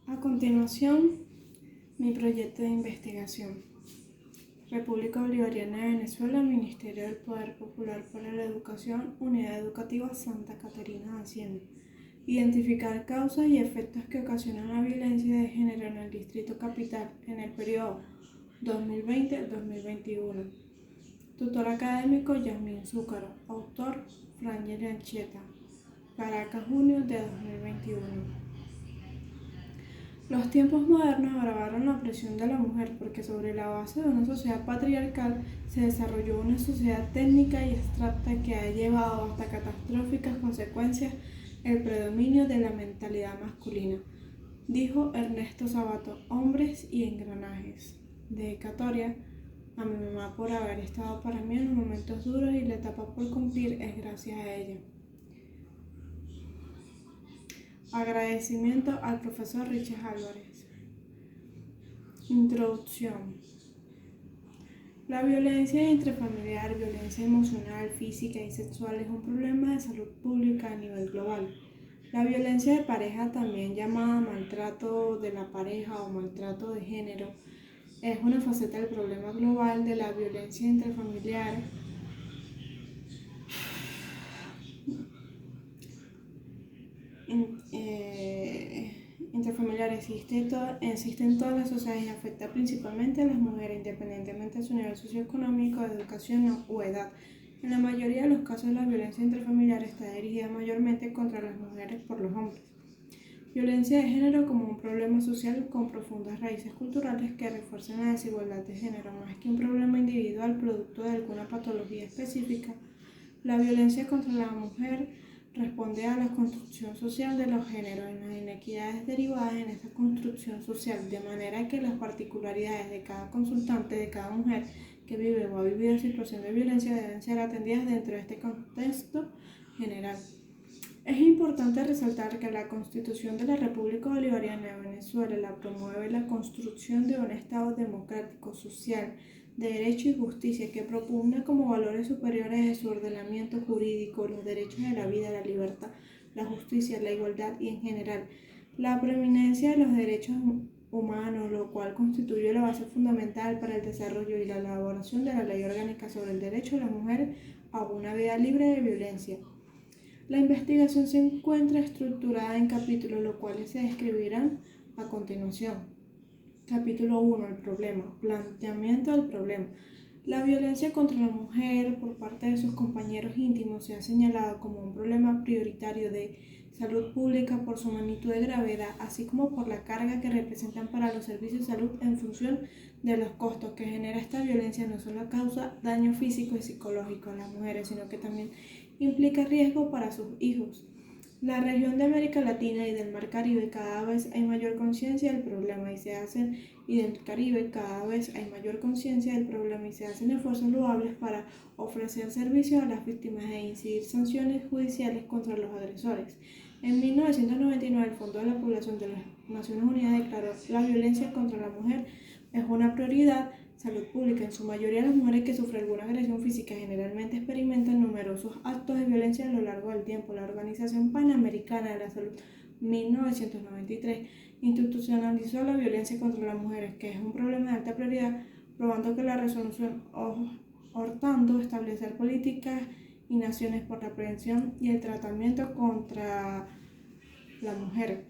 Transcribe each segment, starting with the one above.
A continuación, mi proyecto de investigación. República Bolivariana de Venezuela, Ministerio del Poder Popular para la Educación, Unidad Educativa Santa Caterina de Hacienda. Identificar causas y efectos que ocasionan la violencia de género en el Distrito Capital en el periodo 2020-2021. Tutor académico Yasmín Zúcaro. Autor Frangeli Anchieta. Caracas, junio de 2021. Los tiempos modernos agravaron la opresión de la mujer porque sobre la base de una sociedad patriarcal se desarrolló una sociedad técnica y abstracta que ha llevado hasta catastróficas consecuencias el predominio de la mentalidad masculina, dijo Ernesto Sabato. Hombres y engranajes. Dedicatoria a mi mamá por haber estado para mí en los momentos duros y la etapa por cumplir es gracias a ella. Agradecimiento al profesor Richard Álvarez. Introducción. La violencia intrafamiliar, violencia emocional, física y sexual es un problema de salud pública a nivel global. La violencia de pareja, también llamada maltrato de la pareja o maltrato de género, es una faceta del problema global de la violencia intrafamiliar. Intrafamiliar existe en todas las sociedades y afecta principalmente a las mujeres, independientemente de su nivel socioeconómico, de educación o edad. En la mayoría de los casos, la violencia intrafamiliar está dirigida mayormente contra las mujeres por los hombres. Violencia de género como un problema social con profundas raíces culturales que refuerzan la desigualdad de género, más que un problema individual producto de alguna patología específica. La violencia contra la mujer responde a la construcción social de los géneros, en las inequidades derivadas en esa construcción social, de manera que las particularidades de cada consultante, de cada mujer que vive o ha vivido situación de violencia deben ser atendidas dentro de este contexto general. Es importante resaltar que la Constitución de la República Bolivariana de Venezuela la promueve la construcción de un Estado democrático, social, de derecho y justicia que propugna como valores superiores de su ordenamiento jurídico los derechos de la vida, la libertad, la justicia, la igualdad y en general la preeminencia de los derechos humanos, lo cual constituye la base fundamental para el desarrollo y la elaboración de la Ley Orgánica sobre el derecho de las mujeres a una vida libre de violencia. La investigación se encuentra estructurada en capítulos, los cuales se describirán a continuación. Capítulo 1. El problema. Planteamiento del problema. La violencia contra la mujer por parte de sus compañeros íntimos se ha señalado como un problema prioritario de salud pública por su magnitud de gravedad, así como por la carga que representan para los servicios de salud en función de los costos que genera esta violencia. No solo causa daño físico y psicológico a las mujeres, sino que también implica riesgo para sus hijos. La región de América Latina y del Mar Caribe cada vez hay mayor conciencia del problema y del Caribe cada vez hay mayor conciencia del problema y se hacen esfuerzos loables para ofrecer servicios a las víctimas e incidir sanciones judiciales contra los agresores. En 1999, el Fondo de la Población de las Naciones Unidas declaró la violencia contra la mujer es una prioridad salud pública. En su mayoría, las mujeres que sufren alguna agresión física generalmente experimentan numerosos actos de violencia a lo largo del tiempo. La Organización Panamericana de la Salud, 1993, institucionalizó la violencia contra las mujeres, que es un problema de alta prioridad, probando que la resolución hortando establecer políticas y naciones por la prevención y el tratamiento contra la mujer.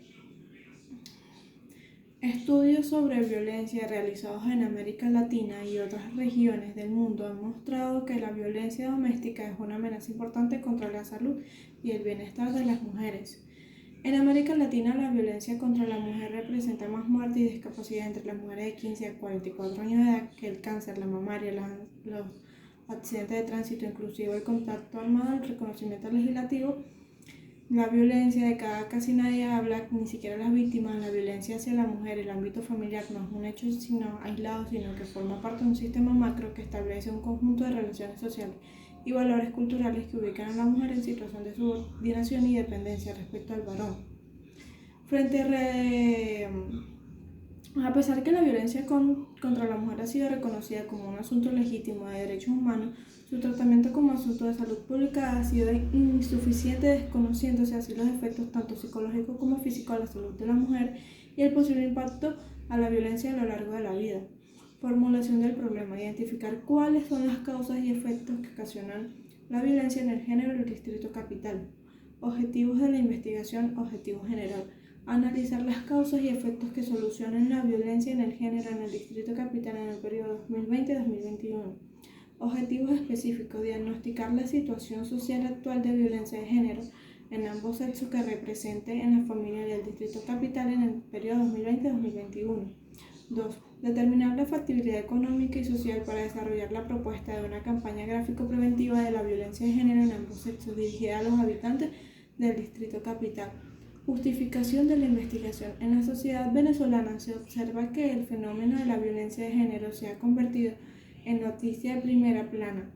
Estudios sobre violencia realizados en América Latina y otras regiones del mundo han mostrado que la violencia doméstica es una amenaza importante contra la salud y el bienestar de las mujeres. En América Latina, la violencia contra la mujer representa más muerte y discapacidad entre las mujeres de 15 a 44 años de edad que el cáncer, la mamaria, los accidentes de tránsito, inclusive el contacto armado, el reconocimiento legislativo. La violencia de casi nadie habla, ni siquiera las víctimas. La violencia hacia la mujer, el ámbito familiar, no es un hecho aislado, sino que forma parte de un sistema macro que establece un conjunto de relaciones sociales y valores culturales que ubican a la mujer en situación de subordinación y dependencia respecto al varón. A pesar que la violencia contra la mujer ha sido reconocida como un asunto legítimo de derechos humanos, Su tratamiento como asunto de salud pública ha sido insuficiente, desconociéndose así los efectos tanto psicológicos como físicos a la salud de la mujer y el posible impacto a la violencia a lo largo de la vida. Formulación del problema: identificar cuáles son las causas y efectos que ocasionan la violencia en el género en el Distrito Capital. Objetivos de la investigación: objetivo general: analizar las causas y efectos que solucionan la violencia en el género en el Distrito Capital en el periodo 2020-2021. Objetivos específicos: diagnosticar la situación social actual de violencia de género en ambos sexos que represente en la familia del Distrito Capital en el periodo 2020-2021. 2. Determinar la factibilidad económica y social para desarrollar la propuesta de una campaña gráfico-preventiva de la violencia de género en ambos sexos dirigida a los habitantes del Distrito Capital. Justificación de la investigación. En la sociedad venezolana se observa que el fenómeno de la violencia de género se ha convertido en noticia de primera plana.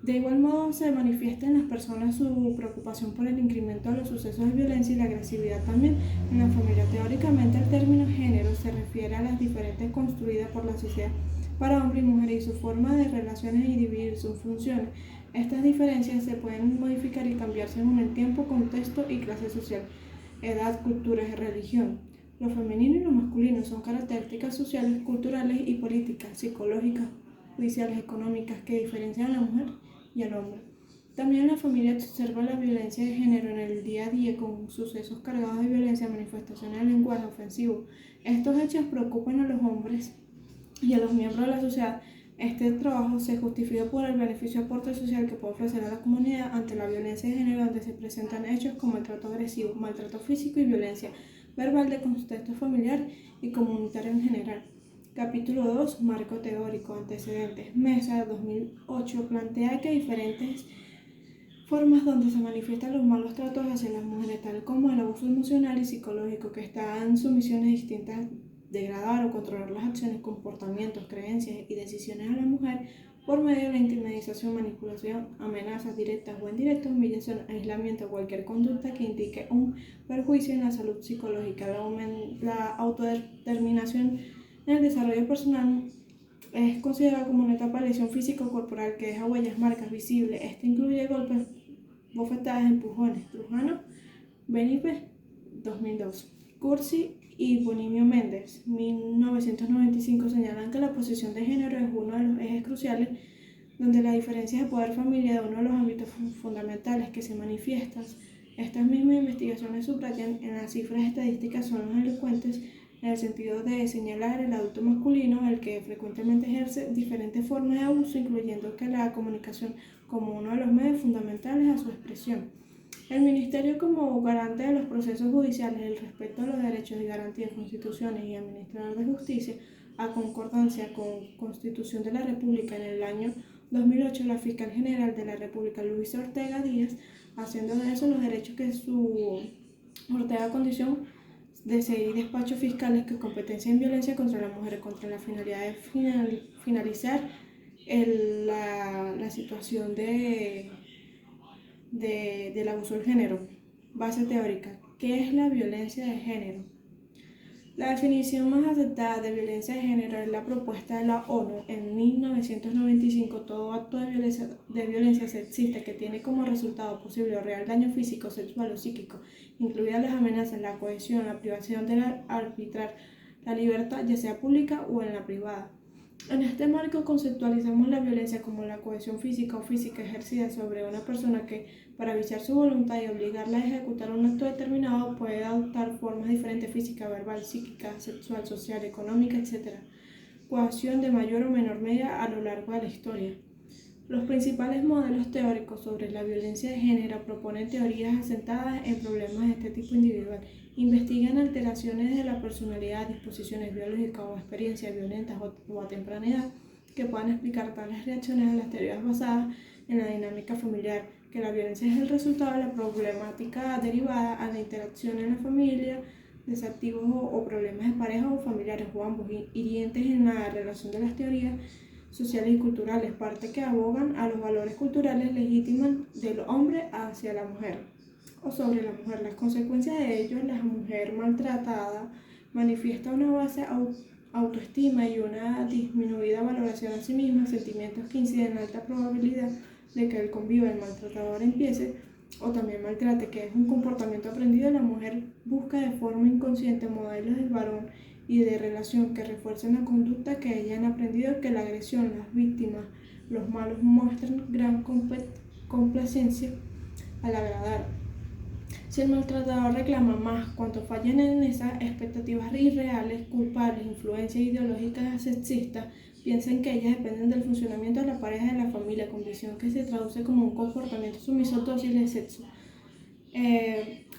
De igual modo, se manifiesta en las personas su preocupación por el incremento de los sucesos de violencia y la agresividad también en la familia. Teóricamente, el término género se refiere a las diferentes construidas por la sociedad para hombre y mujer y su forma de relaciones y dividir sus funciones. Estas diferencias se pueden modificar y cambiar según el tiempo, contexto y clase social, edad, cultura y religión. Lo femenino y lo masculino son características sociales, culturales y políticas, psicológicas, judiciales, económicas que diferencian a la mujer y al hombre. También en la familia se observa la violencia de género en el día a día con sucesos cargados de violencia, manifestaciones de lenguaje ofensivo. Estos hechos preocupan a los hombres y a los miembros de la sociedad. Este trabajo se justifica por el beneficio y aporte social que puede ofrecer a la comunidad ante la violencia de género, donde se presentan hechos como el trato agresivo, maltrato físico y violencia verbal de contexto familiar y comunitario en general. Capítulo 2. Marco teórico. Antecedentes. Mesa 2008 plantea que diferentes formas donde se manifiestan los malos tratos hacia las mujeres, tal como el abuso emocional y psicológico, que están sumisiones distintas, degradar o controlar las acciones, comportamientos, creencias y decisiones a la mujer por medio de la intimidación, manipulación, amenazas directas o indirectas, humillación, aislamiento o cualquier conducta que indique un perjuicio en la salud psicológica. La autodeterminación en el desarrollo personal es considerado como una etapa de lesión física o corporal que deja huellas, marcas visibles. Este incluye golpes, bofetadas, empujones. Trujano, Benipe, 2002. Cursi y Bonimio Méndez, 1995, señalan que la posición de género es uno de los ejes cruciales donde las diferencias de poder familiar de uno de los ámbitos fundamentales que se manifiestan. Estas mismas investigaciones subrayan en las cifras estadísticas son los elocuentes en el sentido de señalar el adulto masculino, el que frecuentemente ejerce diferentes formas de abuso, incluyendo que la comunicación como uno de los medios fundamentales a su expresión. El Ministerio, como garante de los procesos judiciales, el respeto a los derechos y garantías, constituciones y administrador de justicia, a concordancia con Constitución de la República, en el año 2008, la Fiscal General de la República, Luisa Ortega Díaz, haciendo de eso los derechos que su Ortega condición de seguir despachos fiscales que competencia en violencia contra la mujer contra la finalidad de finalizar la situación del abuso del género. Base teórica. ¿Qué es la violencia de género? La definición más aceptada de violencia de género es la propuesta de la ONU en 1995. Todo acto de violencia sexista que tiene como resultado posible o real daño físico, sexual o psíquico, incluidas las amenazas, la coerción, la privación de arbitrar la libertad, ya sea pública o en la privada. En este marco conceptualizamos la violencia como la coerción física o física ejercida sobre una persona que, para viciar su voluntad y obligarla a ejecutar un acto determinado, puede adoptar formas diferentes: física, verbal, psíquica, sexual, social, económica, etc. Coacción de mayor o menor medida a lo largo de la historia. Los principales modelos teóricos sobre la violencia de género proponen teorías asentadas en problemas de este tipo individual. Investigan alteraciones de la personalidad, disposiciones biológicas o experiencias violentas o a temprana edad que puedan explicar tales reacciones a las teorías basadas en la dinámica familiar, que la violencia es el resultado de la problemática derivada a la interacción en la familia, desactivos o problemas de pareja o familiares o ambos, hirientes en la relación de las teorías sociales y culturales, parte que abogan a los valores culturales legítimos del hombre hacia la mujer o sobre la mujer. Las consecuencias de ello: la mujer maltratada manifiesta una base autoestima y una disminuida valoración a sí misma, sentimientos que inciden en alta probabilidad de que el conviva el maltratador empiece o también maltrate, que es un comportamiento aprendido. La mujer busca de forma inconsciente modelos del varón y de relación que refuercen la conducta que ella han aprendido, que la agresión, las víctimas, los malos muestran gran complacencia al agradar. Si el maltratador reclama más, cuanto fallen en esas expectativas irreales, culpables, influencias ideológicas sexistas, piensan que ellas dependen del funcionamiento de la pareja y de la familia, condición que se traduce como un comportamiento sumiso, dócil de sexo.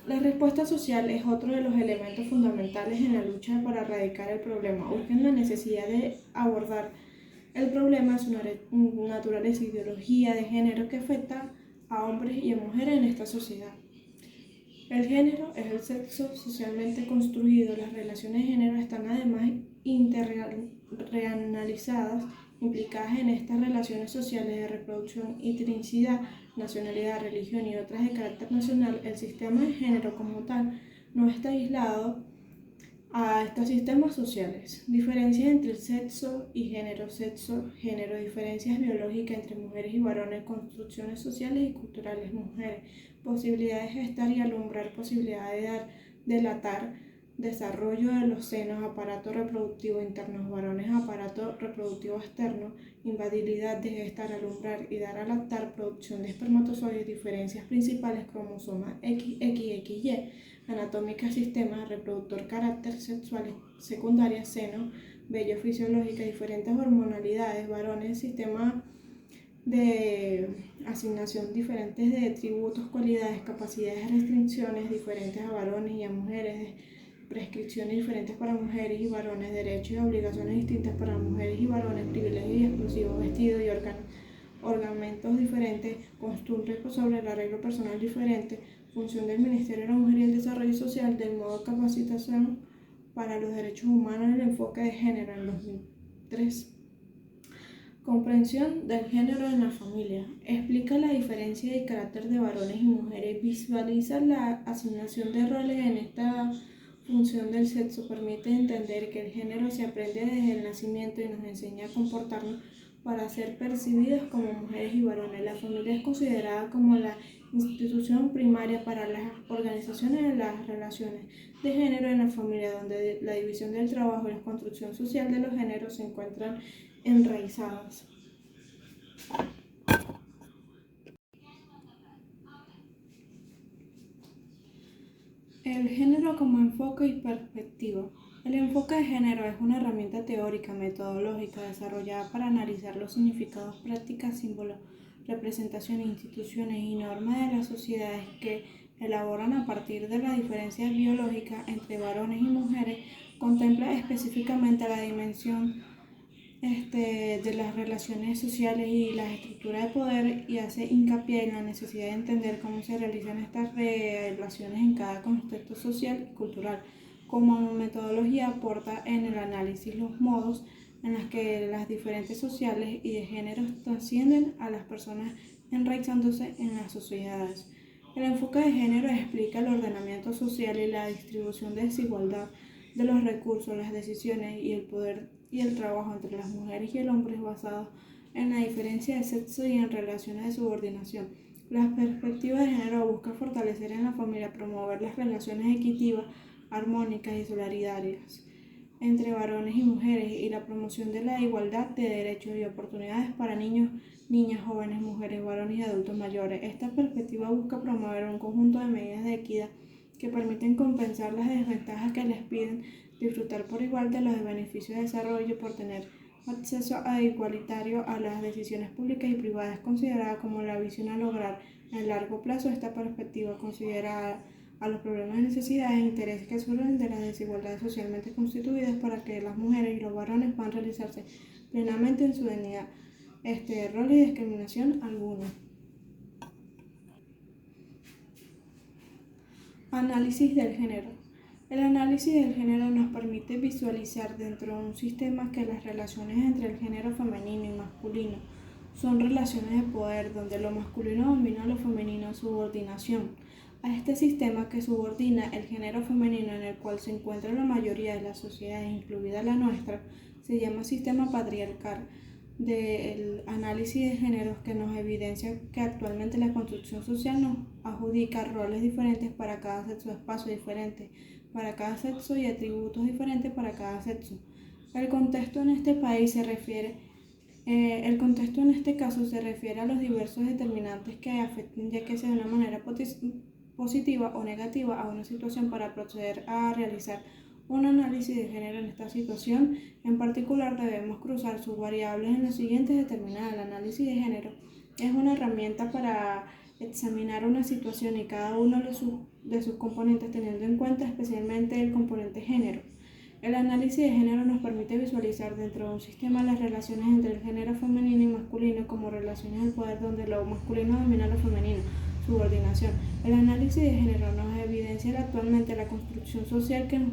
La respuesta social es otro de los elementos fundamentales en la lucha para erradicar el problema. Urgen la necesidad de abordar el problema, su naturaleza, ideología de género que afecta a hombres y a mujeres en esta sociedad. El género es el sexo socialmente construido. Las relaciones de género están además interrealizadas, implicadas en estas relaciones sociales de reproducción, etnicidad, nacionalidad, religión y otras de carácter nacional. El sistema de género como tal no está aislado a estos sistemas sociales. Diferencias entre el sexo y género, género, diferencias biológicas entre mujeres y varones, construcciones sociales y culturales, mujeres, posibilidades de gestar y alumbrar, posibilidad de dar, delatar, desarrollo de los senos, aparato reproductivo interno, varones, aparato reproductivo externo, invadibilidad de gestar, alumbrar y dar a lactar, producción de espermatozoides, diferencias principales, cromosomas X, XY, anatómica, sistema reproductor, carácter sexual, secundaria, seno, vello fisiológica, diferentes hormonalidades, varones, sistema de asignación diferentes de atributos, cualidades, capacidades, restricciones diferentes a varones y a mujeres, prescripciones diferentes para mujeres y varones, derechos y obligaciones distintas para mujeres y varones, privilegios y exclusivos, vestidos y ornamentos diferentes, costumbres sobre el arreglo personal diferente, función del Ministerio de la Mujer y el Desarrollo Social, del modo de capacitación para los derechos humanos en el enfoque de género en 2003. Comprensión del género en la familia. Explica la diferencia y carácter de varones y mujeres. Visualiza la asignación de roles en esta función del sexo. Permite entender que el género se aprende desde el nacimiento y nos enseña a comportarnos para ser percibidos como mujeres y varones. La familia es considerada como la institución primaria para las organizaciones de las relaciones de género en la familia, donde la división del trabajo y la construcción social de los géneros se encuentran enraizadas. El género como enfoque y perspectiva. El enfoque de género es una herramienta teórica, metodológica, desarrollada para analizar los significados, prácticas, símbolos, representaciones, instituciones y normas de las sociedades que elaboran a partir de la diferencia biológica entre varones y mujeres. Contempla específicamente la dimensión de las relaciones sociales y las estructuras de poder y hace hincapié en la necesidad de entender cómo se realizan estas relaciones en cada contexto social y cultural. Como metodología aporta en el análisis los modos en los que las diferentes sociales y de géneros trascienden a las personas enraizándose en las sociedades. El enfoque de género explica el ordenamiento social y la distribución de desigualdad de los recursos, las decisiones y el poder y el trabajo entre las mujeres y el hombre basados en la diferencia de sexo y en relaciones de subordinación. La perspectiva de género busca fortalecer en la familia, promover las relaciones equitativas, armónicas y solidarias entre varones y mujeres y la promoción de la igualdad de derechos y oportunidades para niños, niñas, jóvenes, mujeres, varones y adultos mayores. Esta perspectiva busca promover un conjunto de medidas de equidad que permiten compensar las desventajas que les piden disfrutar por igual de los beneficios de desarrollo por tener acceso igualitario a las decisiones públicas y privadas. Considerada como la visión a lograr a largo plazo. Esta perspectiva considera a los problemas de necesidades e intereses que surgen de las desigualdades socialmente constituidas para que las mujeres y los varones puedan realizarse plenamente en su dignidad, rol y discriminación alguna. Análisis del género. El análisis del género nos permite visualizar dentro de un sistema que las relaciones entre el género femenino y masculino son relaciones de poder donde lo masculino domina lo femenino, subordinación. A este sistema que subordina el género femenino en el cual se encuentra la mayoría de las sociedades, incluida la nuestra, se llama sistema patriarcal del análisis de géneros, que nos evidencia que actualmente la construcción social nos adjudica roles diferentes para cada sexo, espacio diferente para cada sexo y atributos diferentes para cada sexo. El contexto en este país se refiere El contexto en este caso se refiere a los diversos determinantes que afecten, ya que sea de una manera positiva o negativa, a una situación para proceder a realizar un análisis de género. En esta situación en particular debemos cruzar sus variables en las siguientes determinadas. El análisis de género es una herramienta para examinar una situación y cada uno de sus componentes, teniendo en cuenta especialmente el componente género. El análisis de género nos permite visualizar dentro de un sistema las relaciones entre el género femenino y masculino como relaciones de poder donde lo masculino domina lo femenino, subordinación. El análisis de género nos evidencia actualmente la construcción social que nos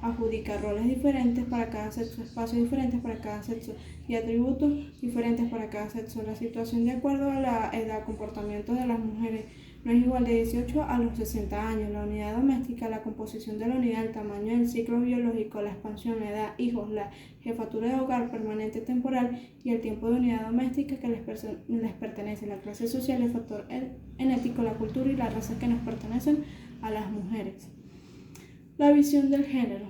adjudica roles diferentes para cada sexo, espacios diferentes para cada sexo y atributos diferentes para cada sexo. La situación de acuerdo a la edad, comportamiento de las mujeres no es igual de 18 a los 60 años. La unidad doméstica, la composición de la unidad, el tamaño del ciclo biológico, la expansión, la edad, hijos, la jefatura de hogar permanente temporal y el tiempo de unidad doméstica que les pertenece. La clase social, el factor genético, la cultura y la raza que nos pertenecen a las mujeres. La visión del género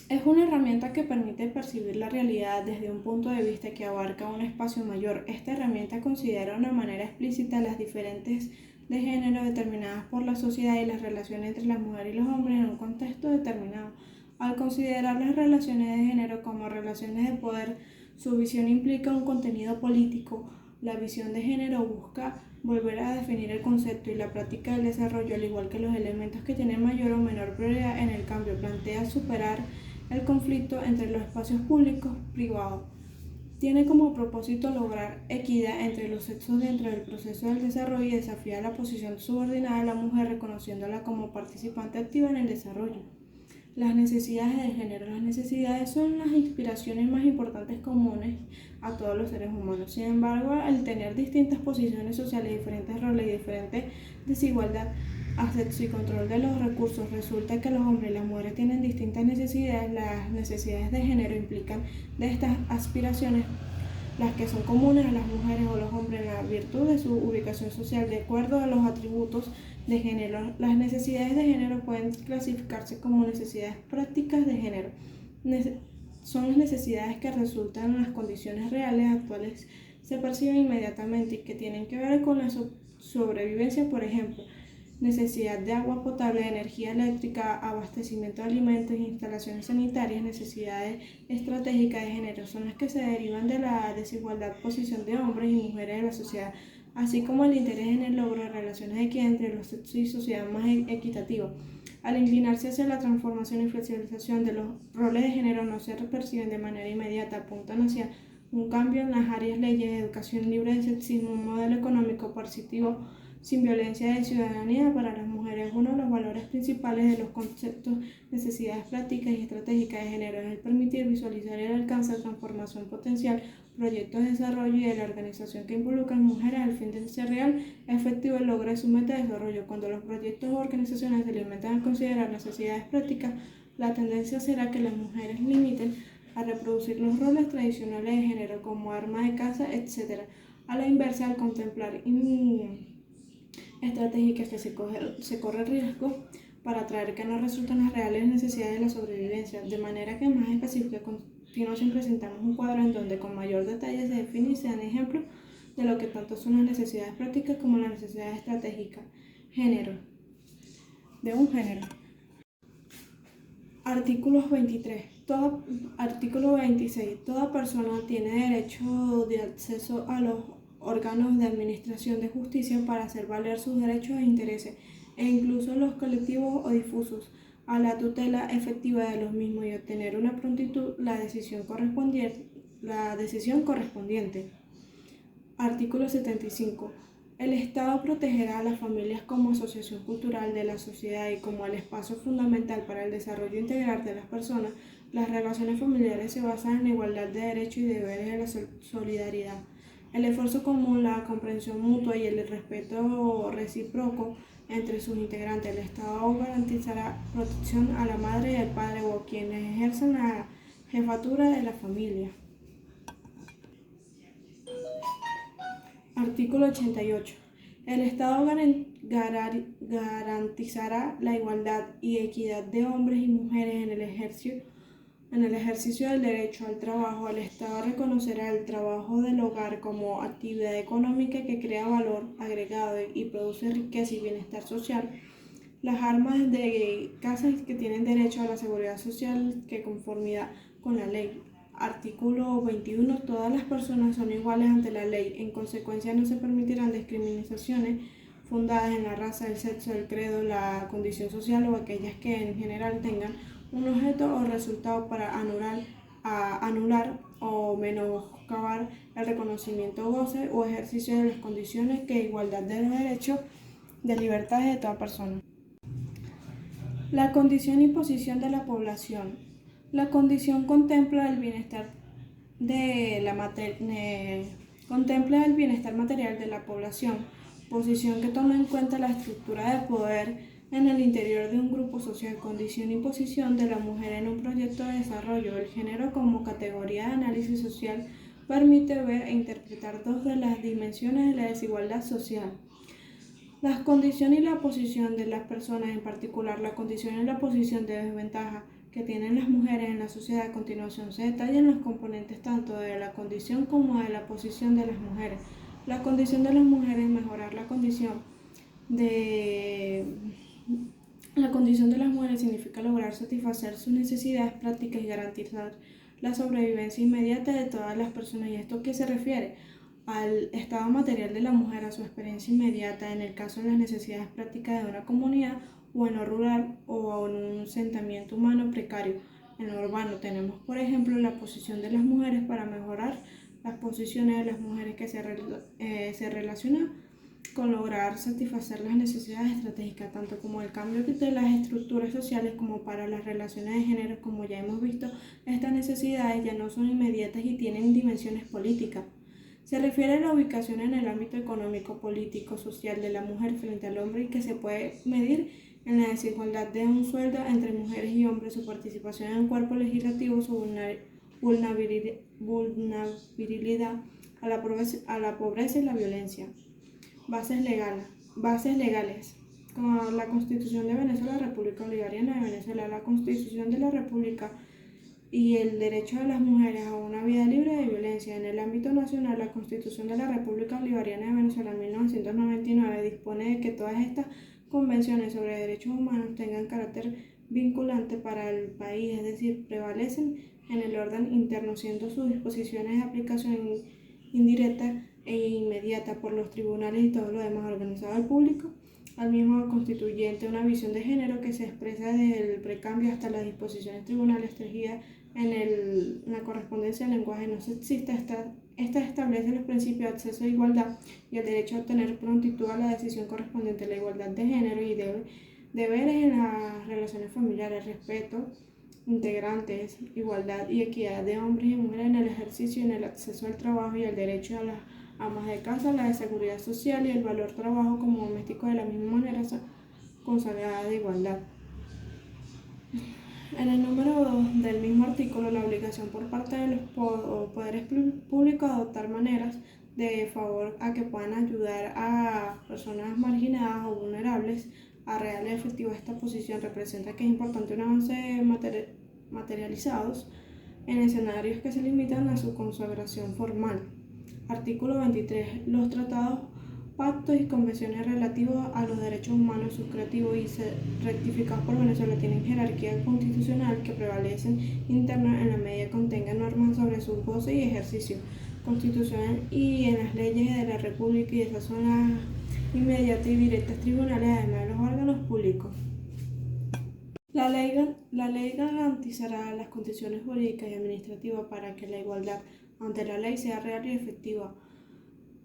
es una herramienta que permite percibir la realidad desde un punto de vista que abarca un espacio mayor. Esta herramienta considera de una manera explícita las diferentes de género determinadas por la sociedad y las relaciones entre las mujeres y los hombres en un contexto determinado. Al considerar las relaciones de género como relaciones de poder, su visión implica un contenido político. La visión de género busca volver a definir el concepto y la práctica del desarrollo, al igual que los elementos que tienen mayor o menor prioridad en el cambio. Plantea superar el conflicto entre los espacios públicos y privados. Tiene como propósito lograr equidad entre los sexos dentro del proceso del desarrollo y desafiar la posición subordinada de la mujer, reconociéndola como participante activa en el desarrollo. Las necesidades de género. Las necesidades son las inspiraciones más importantes comunes a todos los seres humanos. Sin embargo, al tener distintas posiciones sociales, diferentes roles y diferente desigualdad, acceso y control de los recursos, resulta que los hombres y las mujeres tienen distintas necesidades. Las necesidades de género implican de estas aspiraciones las que son comunes a las mujeres o los hombres en la virtud de su ubicación social de acuerdo a los atributos de género. Las necesidades de género pueden clasificarse como necesidades prácticas de género. Son las necesidades que resultan en las condiciones reales actuales, se perciben inmediatamente y que tienen que ver con la sobrevivencia, por ejemplo, necesidad de agua potable, de energía eléctrica, abastecimiento de alimentos e instalaciones sanitarias. Necesidades estratégicas de género son las que se derivan de la desigualdad posición de hombres y mujeres en la sociedad, así como el interés en el logro de relaciones de equidad entre los sexos y sociedad más equitativa. Al inclinarse hacia la transformación y flexibilización de los roles de género, no se perciben de manera inmediata, apuntan hacia un cambio en las áreas leyes de educación libre de sexismo, un modelo económico positivo sin violencia de ciudadanía para las mujeres. Uno de los valores principales de los conceptos, necesidades prácticas y estratégicas de género es el permitir visualizar el alcance de transformación potencial, proyectos de desarrollo y de la organización que involucran mujeres al fin de ser real, efectivo el logro de su meta de desarrollo. Cuando los proyectos o organizaciones se limitan a considerar necesidades prácticas, la tendencia será que las mujeres limiten a reproducir los roles tradicionales de género como arma de caza, etc. A la inversa, al contemplar estratégicas que se corre riesgo para atraer que no resultan las reales necesidades de la sobrevivencia, de manera que más específica a continuación presentamos un cuadro en donde con mayor detalle se define y se dan ejemplos de lo que tanto son las necesidades prácticas como las necesidades estratégicas. Género. De un género. Artículos 23. Artículo 26. Toda persona tiene derecho de acceso a los órganos de administración de justicia para hacer valer sus derechos e intereses, e incluso los colectivos o difusos, a la tutela efectiva de los mismos y obtener una prontitud la decisión correspondiente. Artículo 75. El Estado protegerá a las familias como asociación cultural de la sociedad y como el espacio fundamental para el desarrollo integral de las personas. Las relaciones familiares se basan en la igualdad de derechos y deberes de la solidaridad. El esfuerzo común, la comprensión mutua y el respeto recíproco entre sus integrantes. El Estado garantizará protección a la madre y al padre o a quienes ejercen la jefatura de la familia. Artículo 88. El Estado garantizará la igualdad y equidad de hombres y mujeres en el ejercicio del derecho al trabajo. El Estado reconocerá el trabajo del hogar como actividad económica que crea valor agregado y produce riqueza y bienestar social. Las amas de casa que tienen derecho a la seguridad social que conformidad con la ley. Artículo 21. Todas las personas son iguales ante la ley. En consecuencia, no se permitirán discriminaciones fundadas en la raza, el sexo, el credo, la condición social o aquellas que en general tengan un objeto o resultado para anular o menoscabar el reconocimiento, goce o ejercicio de las condiciones que igualdad de los derechos de libertades de toda persona. La condición y posición de la población. La condición contempla el bienestar material de la población, posición que toma en cuenta la estructura de poder en el interior de un grupo social. Condición y posición de la mujer en un proyecto de desarrollo. El género como categoría de análisis social permite ver e interpretar dos de las dimensiones de la desigualdad social. Las condiciones y la posición de las personas, en particular la condición y la posición de desventaja que tienen las mujeres en la sociedad. A continuación se detallan los componentes tanto de la condición como de la posición de las mujeres. La condición de las mujeres: mejorar la condición de las mujeres significa lograr satisfacer sus necesidades prácticas y garantizar la sobrevivencia inmediata de todas las personas. ¿Y esto qué se refiere? Al estado material de la mujer, a su experiencia inmediata en el caso de las necesidades prácticas de una comunidad o en lo rural o en un asentamiento humano precario. En lo urbano tenemos, por ejemplo, la posición de las mujeres para mejorar las posiciones de las mujeres que se relacionan con lograr satisfacer las necesidades estratégicas, tanto como el cambio de las estructuras sociales como para las relaciones de género. Como ya hemos visto, estas necesidades ya no son inmediatas y tienen dimensiones políticas. Se refiere a la ubicación en el ámbito económico, político, social de la mujer frente al hombre y que se puede medir en la desigualdad de un sueldo entre mujeres y hombres, su participación en el cuerpo legislativo, su vulnerabilidad a la pobreza y la violencia. Bases legales. Como la Constitución de Venezuela, la República Bolivariana de Venezuela, la Constitución de la República y el derecho de las mujeres a una vida libre de violencia. En el ámbito nacional, la Constitución de la República Bolivariana de Venezuela en 1999 dispone de que todas estas convenciones sobre derechos humanos tengan carácter vinculante para el país, es decir, prevalecen en el orden interno, siendo sus disposiciones de aplicación indirecta e inmediata por los tribunales y todo lo demás organizado al público, al mismo constituyente una visión de género que se expresa desde el precambio hasta las disposiciones tribunales tejidas en la correspondencia del lenguaje no sexista. Esta establece los principios de acceso a igualdad y el derecho a obtener prontitud a la decisión correspondiente a la igualdad de género y deberes en las relaciones familiares, respeto integrantes, igualdad y equidad de hombres y mujeres en el ejercicio y en el acceso al trabajo y el derecho a las amas de casa, la de seguridad social y el valor trabajo como doméstico de la misma manera consagrada de igualdad. En el número 2 del mismo artículo, la obligación por parte de los poderes públicos a adoptar maneras de favor a que puedan ayudar a personas marginadas o vulnerables a real y efectiva. Esta posición representa que es importante un avance materializados en escenarios que se limitan a su consagración formal. Artículo 23. Los tratados, pactos y convenciones relativos a los derechos humanos suscritos y rectificados por Venezuela tienen jerarquía constitucional que prevalecen interna en la medida que contengan normas sobre su goce y ejercicio constitucional y en las leyes de la República, y esas son las inmediatas y directas tribunales, además de los órganos públicos. La ley garantizará las condiciones jurídicas y administrativas para que la igualdad ante la ley sea real y efectiva.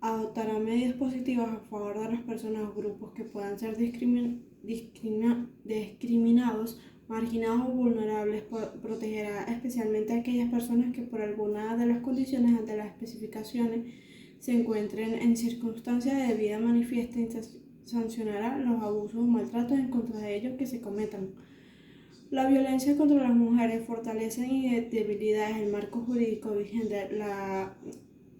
Adoptará medidas positivas a favor de las personas o grupos que puedan ser discriminados, marginados o vulnerables. Protegerá especialmente a aquellas personas que por alguna de las condiciones ante las especificaciones se encuentren en circunstancias de debida manifiesta sancionará los abusos o maltratos en contra de ellos que se cometan. La violencia contra las mujeres fortalece y debilidades el marco jurídico vigente, la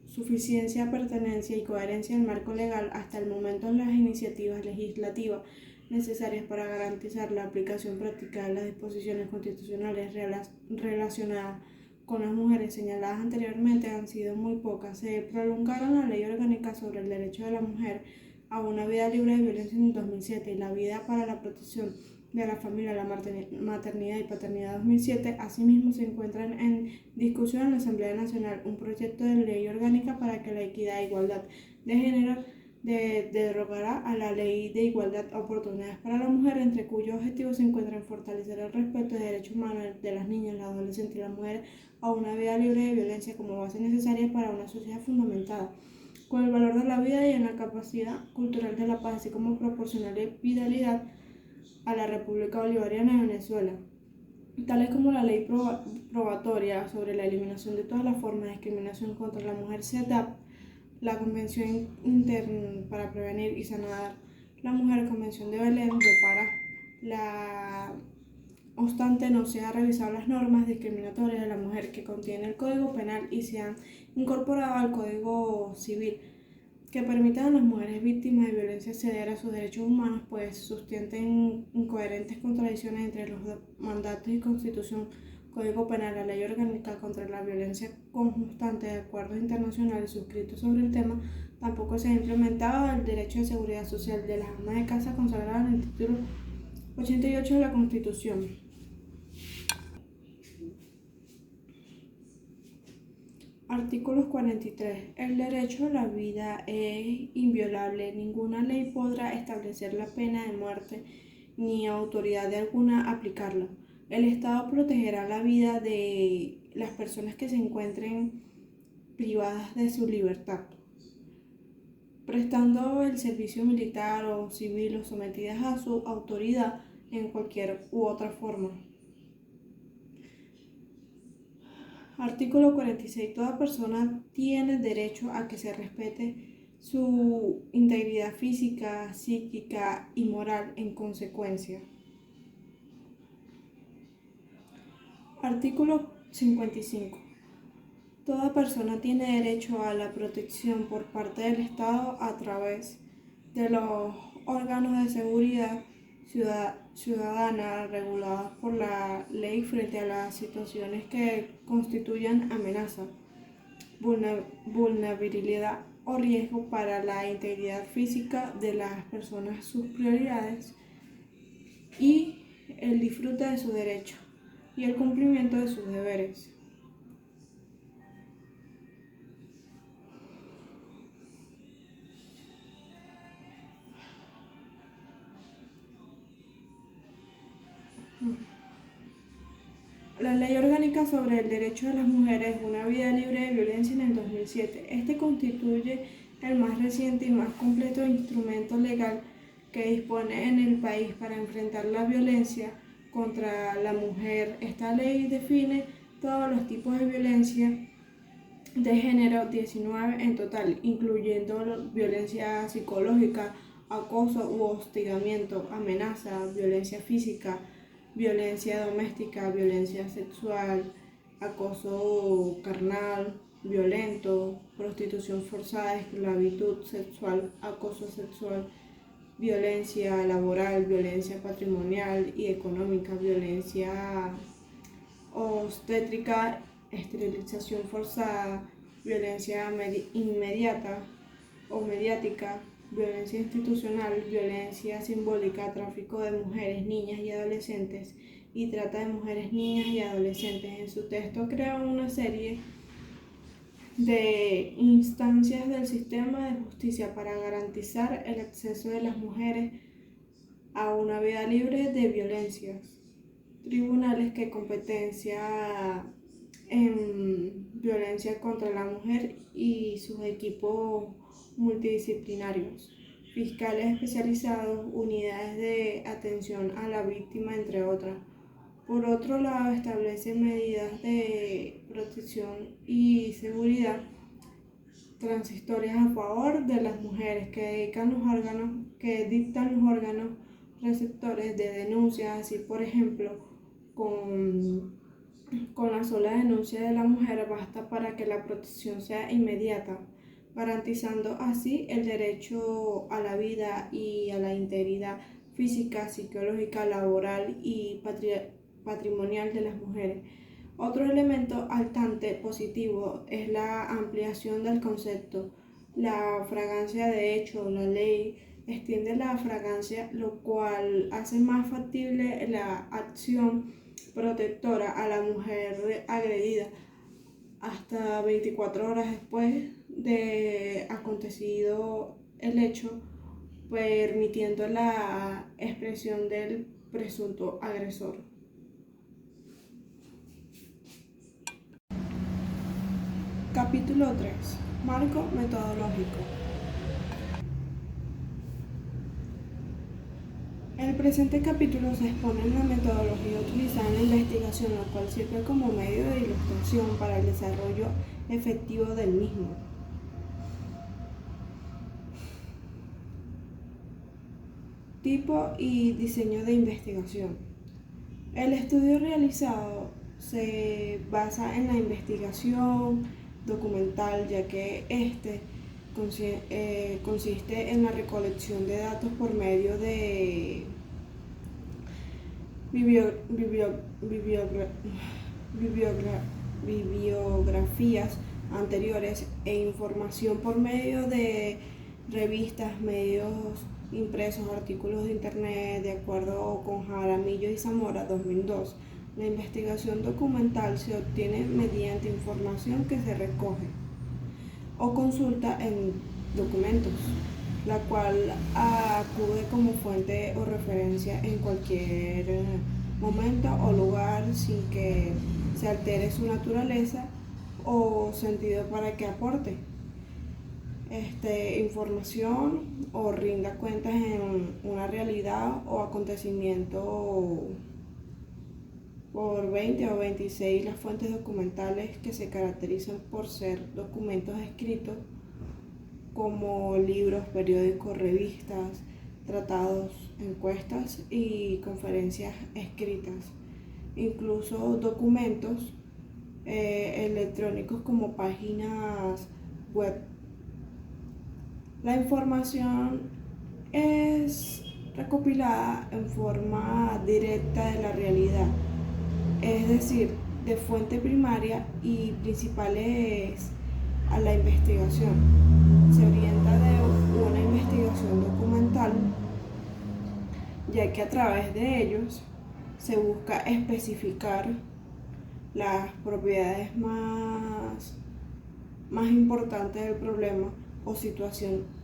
suficiencia, pertenencia y coherencia del marco legal hasta el momento en las iniciativas legislativas necesarias para garantizar la aplicación práctica de las disposiciones constitucionales relacionadas con las mujeres señaladas anteriormente han sido muy pocas. Se prolongaron la Ley Orgánica sobre el Derecho de la Mujer a una vida libre de violencia en 2007 y la Vida para la Protección de la Familia, la Maternidad y Paternidad 2007. Asimismo, se encuentran en discusión en la Asamblea Nacional un proyecto de ley orgánica para que la equidad e igualdad de género derogará a la Ley de Igualdad de Oportunidades para la Mujer, entre cuyos objetivos se encuentran fortalecer el respeto de derechos humanos de las niñas, las adolescentes y las mujeres a una vida libre de violencia como base necesaria para una sociedad fundamentada con el valor de la vida y en la capacidad cultural de la paz, así como proporcionar vitalidad a la República Bolivariana de Venezuela, tales como la ley probatoria sobre la eliminación de todas las formas de discriminación contra la mujer CEDAW, la Convención Interna para Prevenir y Sanar la Mujer, Convención de Belén do Pará. La obstante, no se han revisado las normas discriminatorias de la mujer que contiene el Código Penal y se han incorporado al Código Civil, que permitan a las mujeres víctimas de violencia acceder a sus derechos humanos, pues sustentan incoherentes contradicciones entre los mandatos y Constitución, Código Penal, la Ley Orgánica contra la Violencia Constante de acuerdos internacionales suscritos sobre el tema. Tampoco se ha implementado el derecho de seguridad social de las amas de casa consagrado en el título 88 de la Constitución. Artículos 43. El derecho a la vida es inviolable. Ninguna ley podrá establecer la pena de muerte ni autoridad de alguna aplicarla. El Estado protegerá la vida de las personas que se encuentren privadas de su libertad, prestando el servicio militar o civil o sometidas a su autoridad en cualquier u otra forma. Artículo 46. Toda persona tiene derecho a que se respete su integridad física, psíquica y moral en consecuencia. Artículo 55. Toda persona tiene derecho a la protección por parte del Estado a través de los órganos de seguridad ciudadana regulados por la ley frente a las situaciones que constituyan amenaza, vulnerabilidad o riesgo para la integridad física de las personas, sus prioridades y el disfrute de sus derechos y el cumplimiento de sus deberes. La Ley Orgánica sobre el Derecho de las Mujeres a una vida libre de violencia en el 2007. Este constituye el más reciente y más completo instrumento legal que dispone en el país para enfrentar la violencia contra la mujer. Esta ley define todos los tipos de violencia de género, 19 en total, incluyendo violencia psicológica, acoso u hostigamiento, amenaza, violencia física, violencia doméstica, violencia sexual, acoso carnal, violento, prostitución forzada, esclavitud sexual, acoso sexual, violencia laboral, violencia patrimonial y económica, violencia obstétrica, esterilización forzada, violencia inmediata o mediática, violencia institucional, violencia simbólica, tráfico de mujeres, niñas y adolescentes y trata de mujeres, niñas y adolescentes. En su texto crea una serie de instancias del sistema de justicia para garantizar el acceso de las mujeres a una vida libre de violencias. Tribunales que competencia en violencia contra la mujer y sus equipos multidisciplinarios, fiscales especializados, unidades de atención a la víctima, entre otras. Por otro lado, establece medidas de protección y seguridad transitorias a favor de las mujeres que dictan los órganos receptores de denuncias, así por ejemplo, con la sola denuncia de la mujer basta para que la protección sea inmediata, garantizando así el derecho a la vida y a la integridad física, psicológica, laboral y patrimonial de las mujeres. Otro elemento altamente positivo es la ampliación del concepto. La fragancia, de hecho, la ley extiende la fragancia, lo cual hace más factible la acción protectora a la mujer agredida hasta 24 horas después de acontecido el hecho, permitiendo la expresión del presunto agresor. Capítulo 3. Marco metodológico. En el presente capítulo se expone la metodología utilizada en la investigación, la cual sirve como medio de ilustración para el desarrollo efectivo del mismo. Tipo y diseño de investigación. El estudio realizado se basa en la investigación documental, ya que consiste en la recolección de datos por medio de bibliografías anteriores e información por medio de revistas, medios impresos, artículos de internet, de acuerdo con Jaramillo y Zamora 2002. La investigación documental se obtiene mediante información que se recoge o consulta en documentos, la cual acude como fuente o referencia en cualquier momento o lugar sin que se altere su naturaleza o sentido para que aporte información o rinda cuentas en una realidad o acontecimiento. Por 20 o 26 las fuentes documentales que se caracterizan por ser documentos escritos como libros, periódicos, revistas, tratados, encuestas y conferencias escritas, incluso documentos electrónicos como páginas web. La información es recopilada en forma directa de la realidad, es decir, de fuente primaria y principales a la investigación. Se orienta de una investigación documental, ya que a través de ellos se busca especificar las propiedades más importantes del problema o situación,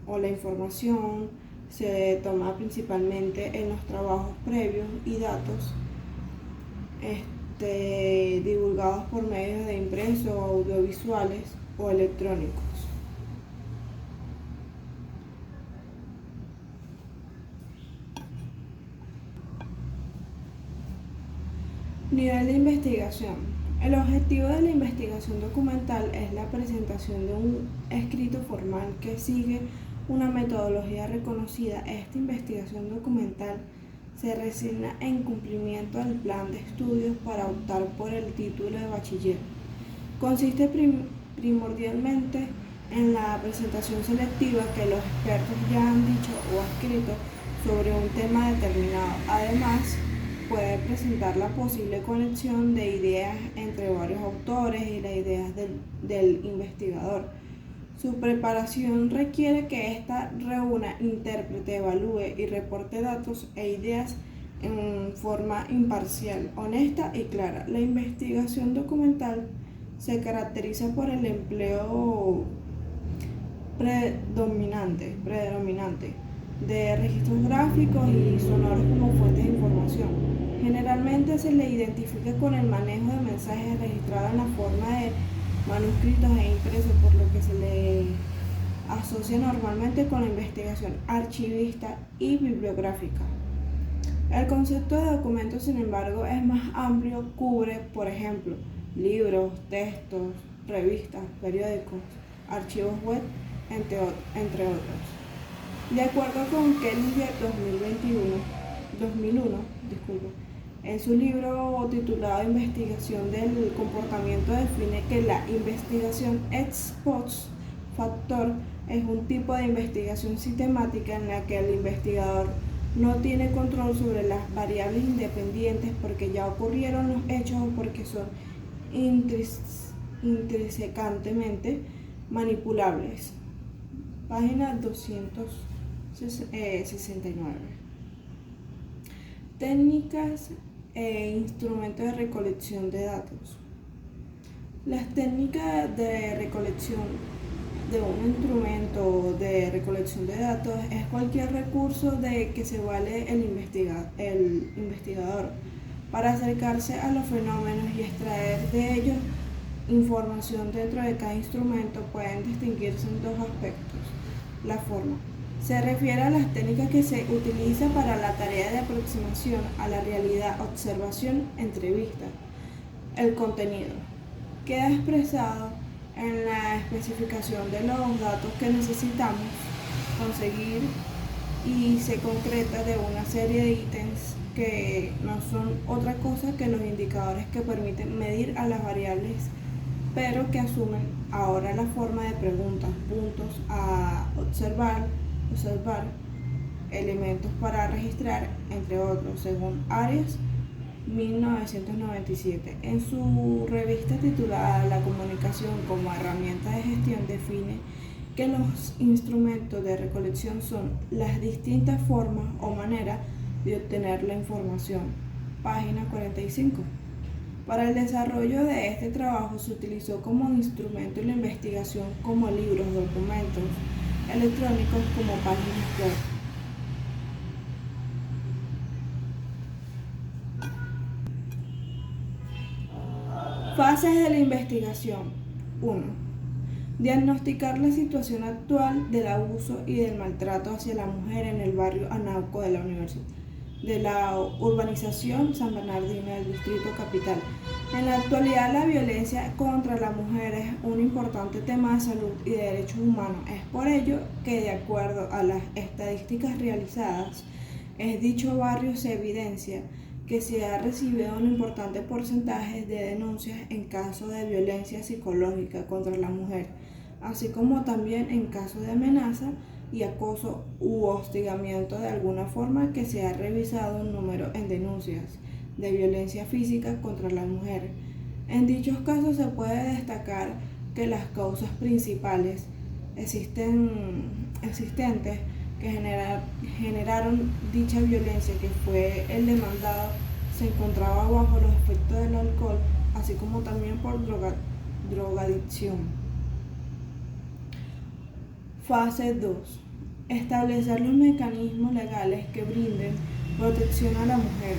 o la información se toma principalmente en los trabajos previos y datos divulgados por medios de impresos, audiovisuales o electrónicos. Nivel de investigación. El objetivo de la investigación documental es la presentación de un escrito formal que sigue una metodología reconocida. Esta investigación documental se resigna en cumplimiento del plan de estudios para optar por el título de bachiller. Consiste primordialmente en la presentación selectiva que los expertos ya han dicho o escrito sobre un tema determinado. Además, puede presentar la posible conexión de ideas entre varios autores y las ideas del investigador. Su preparación requiere que ésta reúna, interprete, evalúe y reporte datos e ideas en forma imparcial, honesta y clara. La investigación documental se caracteriza por el empleo predominante de registros gráficos y sonoros como fuentes de información. Generalmente se le identifica con el manejo de mensajes registrados en la forma de manuscritos e impresos, por lo que se le asocia normalmente con la investigación archivista y bibliográfica. El concepto de documento, sin embargo, es más amplio, cubre, por ejemplo, libros, textos, revistas, periódicos, archivos web, entre otros. De acuerdo con Kelly 2001, en su libro titulado Investigación del comportamiento define que la investigación ex post factor es un tipo de investigación sistemática en la que el investigador no tiene control sobre las variables independientes porque ya ocurrieron los hechos o porque son intrínsecamente manipulables. Página 269. Técnicas e instrumentos de recolección de datos. Las técnicas de recolección de un instrumento de recolección de datos es cualquier recurso de que se vale el investigador para acercarse a los fenómenos y extraer de ellos información. Dentro de cada instrumento pueden distinguirse en dos aspectos. La forma se refiere a las técnicas que se utilizan para la tarea de aproximación a la realidad, observación, entrevista. El contenido queda expresado en la especificación de los datos que necesitamos conseguir y se concreta de una serie de ítems que no son otra cosa que los indicadores que permiten medir a las variables, pero que asumen ahora la forma de preguntas, puntos a observar, elementos para registrar, entre otros, según Arias 1997. En su revista titulada La comunicación como herramienta de gestión define que los instrumentos de recolección son las distintas formas o maneras de obtener la información. Página 45. Para el desarrollo de este trabajo se utilizó como instrumento la investigación como libros, documentos electrónicos como páginas web. Fases de la investigación. 1. Diagnosticar la situación actual del abuso y del maltrato hacia la mujer en el barrio Anauco de la urbanización San Bernardino del Distrito Capital. En la actualidad, la violencia contra la mujer es un importante tema de salud y de derechos humanos. Es por ello que, de acuerdo a las estadísticas realizadas, en dicho barrio se evidencia que se ha recibido un importante porcentaje de denuncias en caso de violencia psicológica contra la mujer, así como también en caso de amenaza y acoso u hostigamiento de alguna forma, que se ha revisado un número en denuncias de violencia física contra la mujer. En dichos casos se puede destacar que las causas principales existentes que generaron dicha violencia, que fue el demandado, se encontraba bajo los efectos del alcohol, así como también por drogadicción. Fase 2. Establecer los mecanismos legales que brinden protección a la mujer.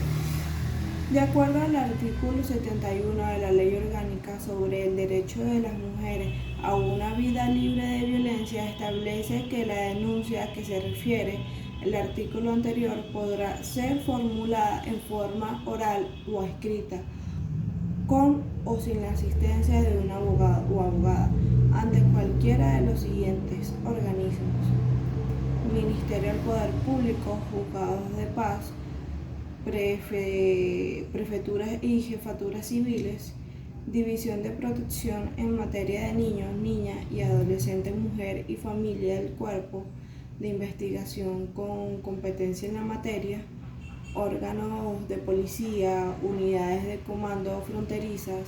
De acuerdo al artículo 71 de la Ley Orgánica sobre el Derecho de las Mujeres a una vida libre de violencia, establece que la denuncia a que se refiere el artículo anterior podrá ser formulada en forma oral o escrita, con o sin la asistencia de un abogado o abogada, ante cualquiera de los siguientes organismos: Ministerio del Poder Público, Juzgados de Paz, prefecturas y jefaturas civiles, División de Protección en materia de niños, niñas y adolescentes, mujer y familia del Cuerpo de Investigación con competencia en la materia, órganos de policía, unidades de comando fronterizas,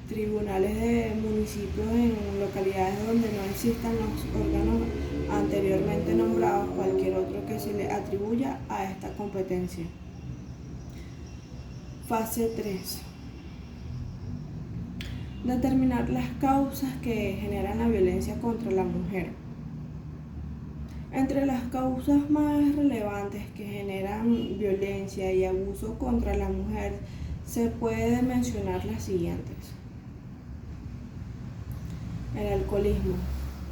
tribunales de municipios en localidades donde no existan los órganos anteriormente nombrados, cualquier otro que se le atribuya a esta competencia. Fase 3. Determinar las causas que generan la violencia contra la mujer. Entre las causas más relevantes que generan violencia y abuso contra la mujer se puede mencionar las siguientes. El alcoholismo.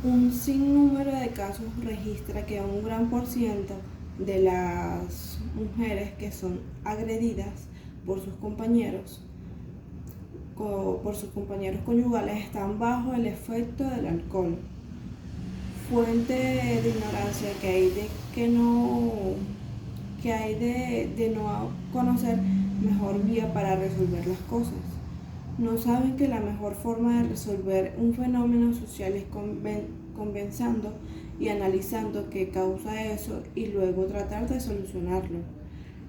Un sinnúmero de casos registra que un gran porciento de las mujeres que son agredidas por sus compañeros por sus compañeros conyugales están bajo el efecto del alcohol. Fuente de ignorancia que hay de no conocer mejor vía para resolver las cosas. No saben que la mejor forma de resolver un fenómeno social es conversando y analizando qué causa eso y luego tratar de solucionarlo.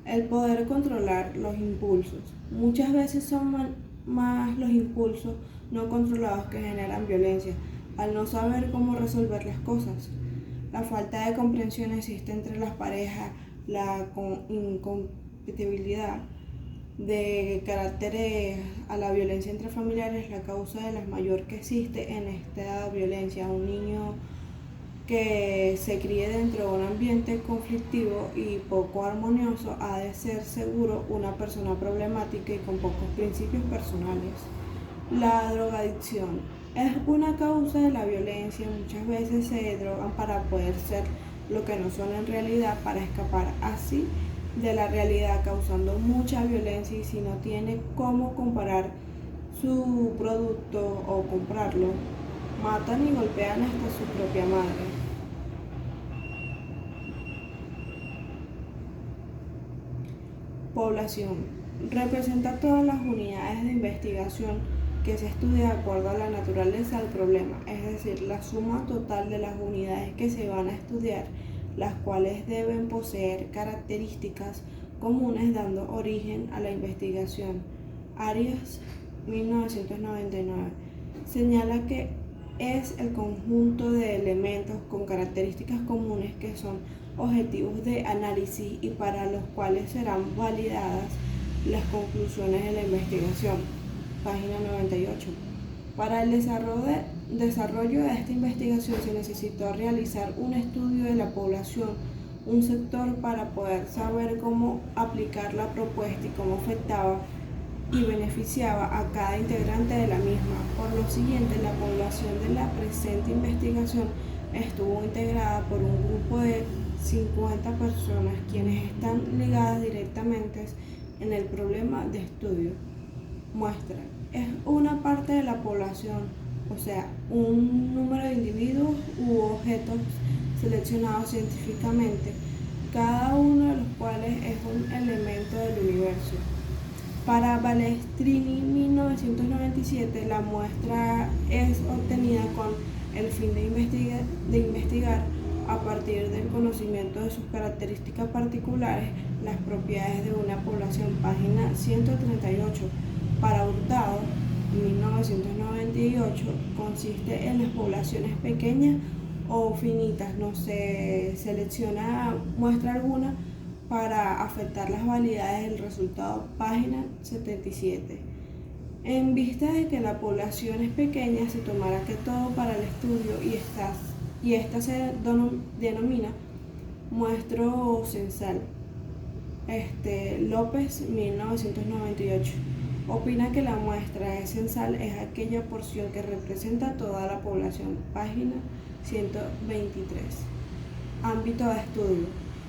El poder controlar los impulsos. Muchas veces son más los impulsos no controlados que generan violencia, al no saber cómo resolver las cosas. La falta de comprensión existe entre las parejas, la incompatibilidad de caracteres a la violencia intrafamiliar es la causa de la mayor que existe en esta violencia. Un niño que se críe dentro de un ambiente conflictivo y poco armonioso ha de ser seguro una persona problemática y con pocos principios personales. La drogadicción es una causa de la violencia. Muchas veces se drogan para poder ser lo que no son en realidad, para escapar así de la realidad, causando mucha violencia, y si no tiene cómo comprar su producto o comprarlo, matan y golpean hasta su propia madre. Población. Representa todas las unidades de investigación que se estudia de acuerdo a la naturaleza del problema, es decir, la suma total de las unidades que se van a estudiar, las cuales deben poseer características comunes dando origen a la investigación. Arias, 1999, señala que es el conjunto de elementos con características comunes que son objetivos de análisis y para los cuales serán validadas las conclusiones de la investigación. Página 98. Para el desarrollo de esta investigación se necesitó realizar un estudio de la población, un sector, para poder saber cómo aplicar la propuesta y cómo afectaba y beneficiaba a cada integrante de la misma. Por lo siguiente, la población de la presente investigación estuvo integrada por un grupo de 50 personas quienes están ligadas directamente en el problema de estudio. Muestra. Es una parte de la población, o sea, un número de individuos u objetos seleccionados científicamente, cada uno de los cuales es un elemento del universo. Para Balestrini, 1997, la muestra es obtenida con el fin de investigar a partir del conocimiento de sus características particulares las propiedades de una población. Página 138. Para Hurtado, 1998, consiste en las poblaciones pequeñas o finitas. No se selecciona muestra alguna para afectar las validades del resultado. Página 77. En vista de que la población es pequeña, se tomará que todo para el estudio y esta se denomina muestro censal. López, 1998. Opina que la muestra censal es aquella porción que representa toda la población. Página 123. Ámbito de estudio.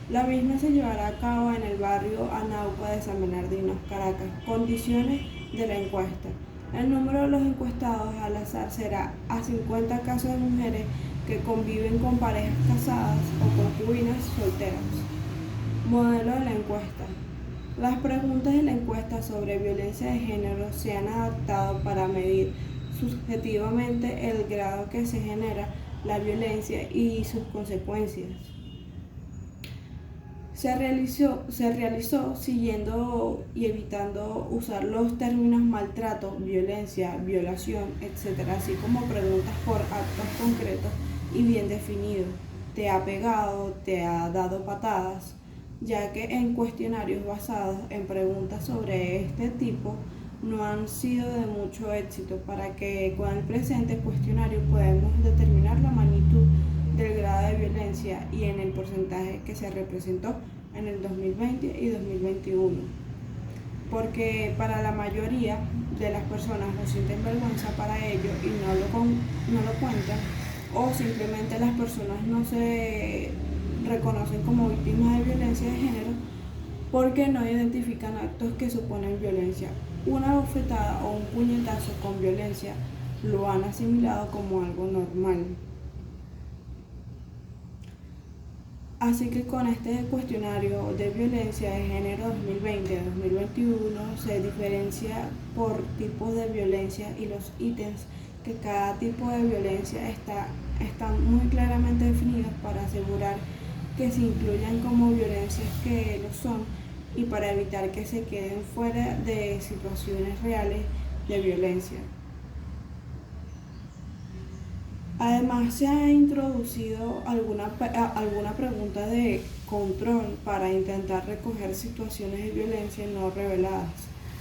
La misma se llevará a cabo en el barrio Anauca de San Bernardino, Caracas. Condiciones de la encuesta. El número de los encuestados al azar será a 50 casos de mujeres que conviven con parejas casadas o concubinas solteras. Modelo de la encuesta. Las preguntas de la encuesta sobre violencia de género se han adaptado para medir subjetivamente el grado que se genera la violencia y sus consecuencias. Se realizó siguiendo y evitando usar los términos maltrato, violencia, violación, etc., así como preguntas por actos concretos y bien definidos. ¿Te ha pegado? ¿Te ha dado patadas? Ya que en cuestionarios basados en preguntas sobre este tipo no han sido de mucho éxito, para que con el presente cuestionario podemos determinar la magnitud del grado de violencia y en el porcentaje que se representó en el 2020 y 2021. Porque para la mayoría de las personas no sienten vergüenza para ello y no lo cuentan, o simplemente las personas no se reconocen como víctimas de violencia de género porque no identifican actos que suponen violencia. una bofetada o un puñetazo con violencia lo han asimilado como algo normal. Así que con este cuestionario de violencia de género 2020-2021 se diferencia por tipos de violencia y los ítems que cada tipo de violencia están muy claramente definidos para asegurar que se incluyan como violencias que lo son y para evitar que se queden fuera de situaciones reales de violencia. Además, se ha introducido alguna pregunta de control para intentar recoger situaciones de violencia no reveladas.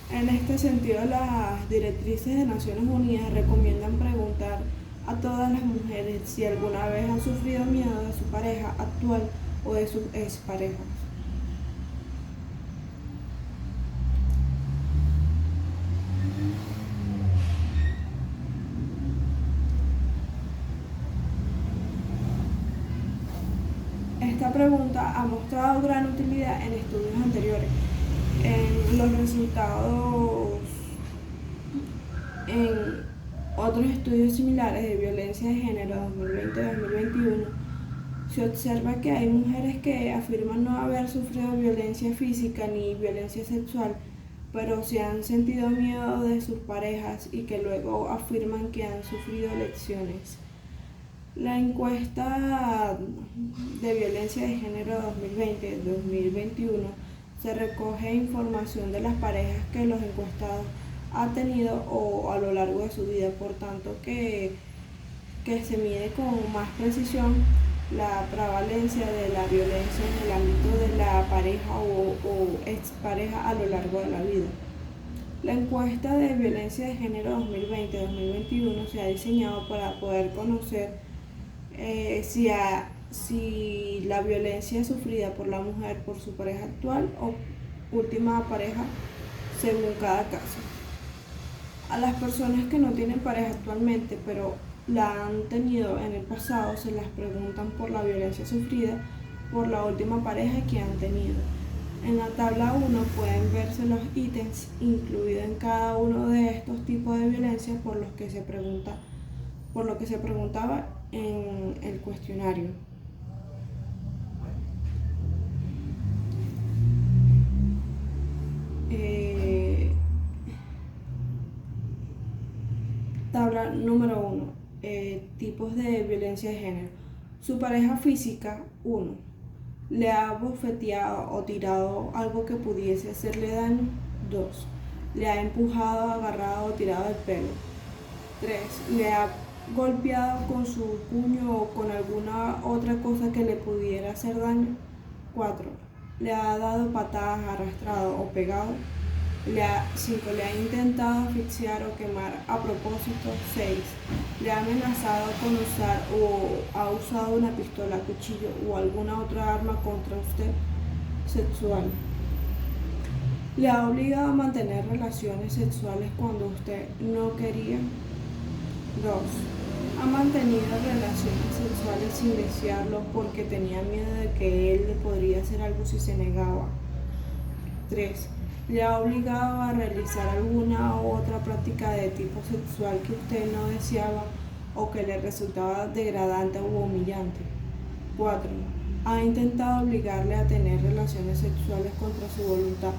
En este sentido, las directrices de Naciones Unidas recomiendan preguntar a todas las mujeres si alguna vez han sufrido miedo de su pareja actual o de sus exparejas. Esta pregunta ha mostrado gran utilidad en estudios anteriores. Los resultados en otros estudios similares de violencia de género 2020-2021 se observa que hay mujeres que afirman no haber sufrido violencia física ni violencia sexual, pero se han sentido miedo de sus parejas y que luego afirman que han sufrido lesiones. La encuesta de violencia de género 2020-2021 se recoge información de las parejas que los encuestados han tenido o a lo largo de su vida, por tanto que se mide con más precisión la prevalencia de la violencia en el ámbito de la pareja o expareja a lo largo de la vida. La encuesta de violencia de género 2020-2021 se ha diseñado para poder conocer si la violencia sufrida por la mujer por su pareja actual o última pareja según cada caso. A las personas que no tienen pareja actualmente pero la han tenido en el pasado se las preguntan por la violencia sufrida por la última pareja que han tenido. En la tabla 1 pueden verse los ítems incluidos en cada uno de estos tipos de violencia por lo que se preguntaba en el cuestionario. Tabla número 1. Tipos de violencia de género. Su pareja física, 1. Le ha bofeteado o tirado algo que pudiese hacerle daño, 2. Le ha empujado, agarrado o tirado el pelo, 3. Le ha golpeado con su puño o con alguna otra cosa que le pudiera hacer daño, 4. Le ha dado patadas, arrastrado o pegado, 5. Le ha intentado asfixiar o quemar a propósito, 6. Le ha amenazado con usar o ha usado una pistola, cuchillo o alguna otra arma contra usted, sexual. Le ha obligado a mantener relaciones sexuales cuando usted no quería, 2. Ha mantenido relaciones sexuales sin desearlo porque tenía miedo de que él le podría hacer algo si se negaba, 3. Le ha obligado a realizar alguna u otra práctica de tipo sexual que usted no deseaba o que le resultaba degradante u humillante, 4. Ha intentado obligarle a tener relaciones sexuales contra su voluntad,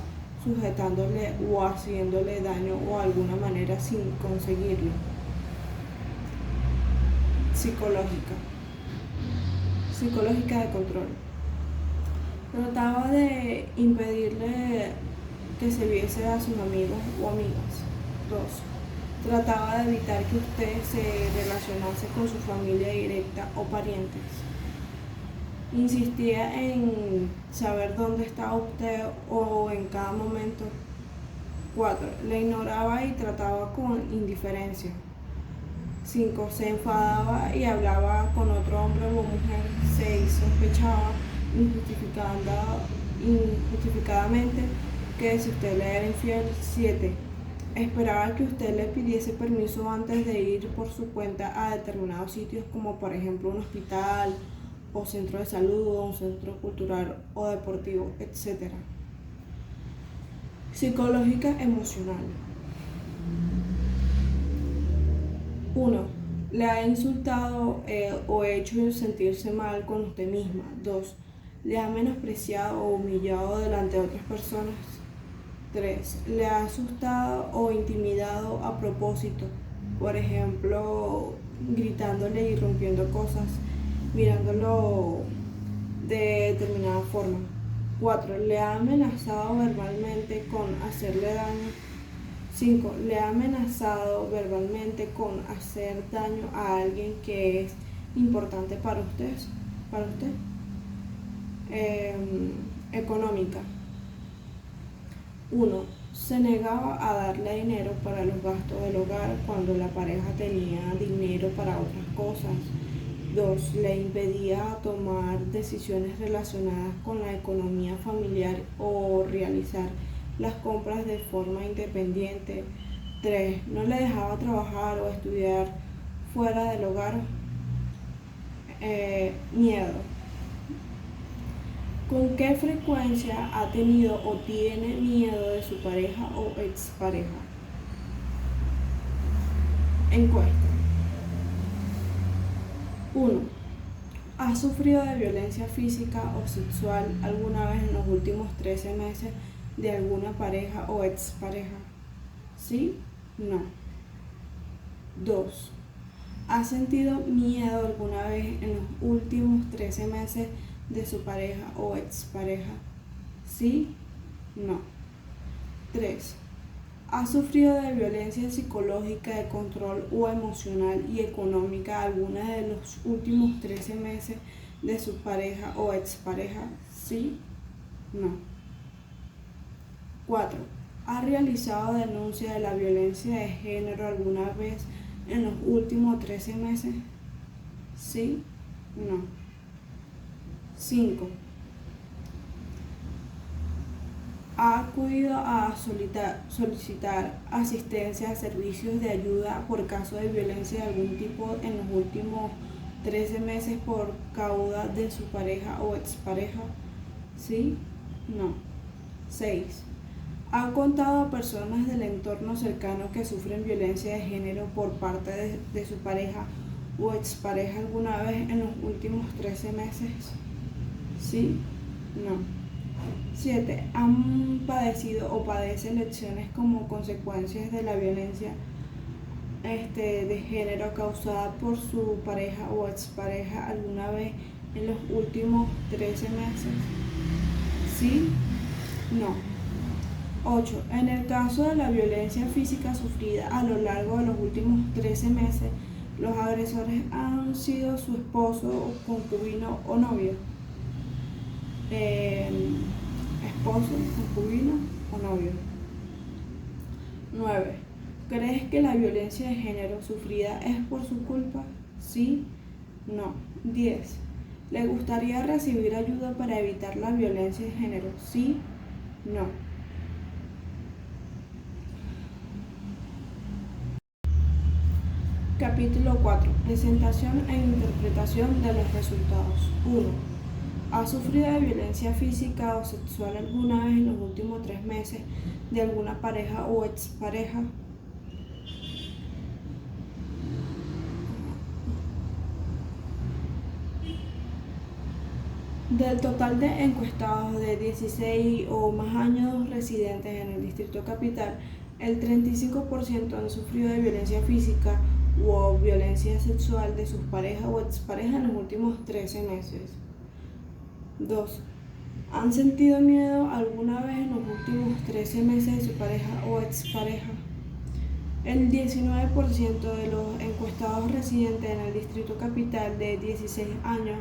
sujetándole o haciéndole daño o de alguna manera sin conseguirlo. Psicológica de control. Trataba de impedirle que se viese a sus amigos o amigas. 2. Trataba de evitar que usted se relacionase con su familia directa o parientes. Insistía en saber dónde estaba usted o en cada momento. 4. Le ignoraba y trataba con indiferencia. 5. Se enfadaba y hablaba con otro hombre o mujer. 6. Sospechaba injustificadamente que si usted le era infiel. 7. Esperaba que usted le pidiese permiso antes de ir por su cuenta a determinados sitios como por ejemplo un hospital o centro de salud o un centro cultural o deportivo, etc. Psicológica emocional. 1. Le ha insultado o hecho sentirse mal con usted misma. 2. Le ha menospreciado o humillado delante de otras personas. 3. Le ha asustado o intimidado a propósito. Por ejemplo, gritándole y rompiendo cosas, mirándolo de determinada forma. 4. Le ha amenazado verbalmente con hacerle daño. 5. Le ha amenazado verbalmente con hacer daño a alguien que es importante para usted. Económica. 1. Se negaba a darle dinero para los gastos del hogar cuando la pareja tenía dinero para otras cosas. 2. Le impedía tomar decisiones relacionadas con la economía familiar o realizar las compras de forma independiente. 3. No le dejaba trabajar o estudiar fuera del hogar. Miedo. ¿Con qué frecuencia ha tenido o tiene miedo de su pareja o expareja? Encuesta. 1. ¿Ha sufrido de violencia física o sexual alguna vez en los últimos 13 meses de alguna pareja o expareja? ¿Sí? No. 2. ¿Ha sentido miedo alguna vez en los últimos 13 meses de su pareja o expareja? ¿Sí? No. 3. ¿Ha sufrido de violencia psicológica, de control o emocional y económica alguna de los últimos 13 meses de su pareja o expareja? ¿Sí? No. 4. ¿Ha realizado denuncia de la violencia de género alguna vez en los últimos 13 meses? ¿Sí? No. 5. ¿Ha acudido a solicitar asistencia a servicios de ayuda por caso de violencia de algún tipo en los últimos 13 meses por causa de su pareja o expareja? ¿Sí? No. 6. ¿Ha contado a personas del entorno cercano que sufren violencia de género por parte de su pareja o expareja alguna vez en los últimos 13 meses? ¿Sí? No. 7. ¿Han padecido o padecen lesiones como consecuencias de la violencia de género causada por su pareja o expareja alguna vez en los últimos 13 meses? ¿Sí? No. 8. En el caso de la violencia física sufrida a lo largo de los últimos 13 meses, los agresores han sido su esposo, concubino o novio. Esposo, concubino o novio. 9. ¿Crees que la violencia de género sufrida es por su culpa? ¿Sí? No. 10. ¿Le gustaría recibir ayuda para evitar la violencia de género? ¿Sí? No. Capítulo 4. Presentación e interpretación de los resultados. 1. ¿Ha sufrido de violencia física o sexual alguna vez en los últimos 3 meses de alguna pareja o expareja? Del total de encuestados de 16 o más años residentes en el Distrito Capital, el 35% han sufrido de violencia física o violencia sexual de sus parejas o exparejas en los últimos 13 meses. 2. ¿Han sentido miedo alguna vez en los últimos 13 meses de su pareja o expareja? El 19% de los encuestados residentes en el Distrito Capital de 16 años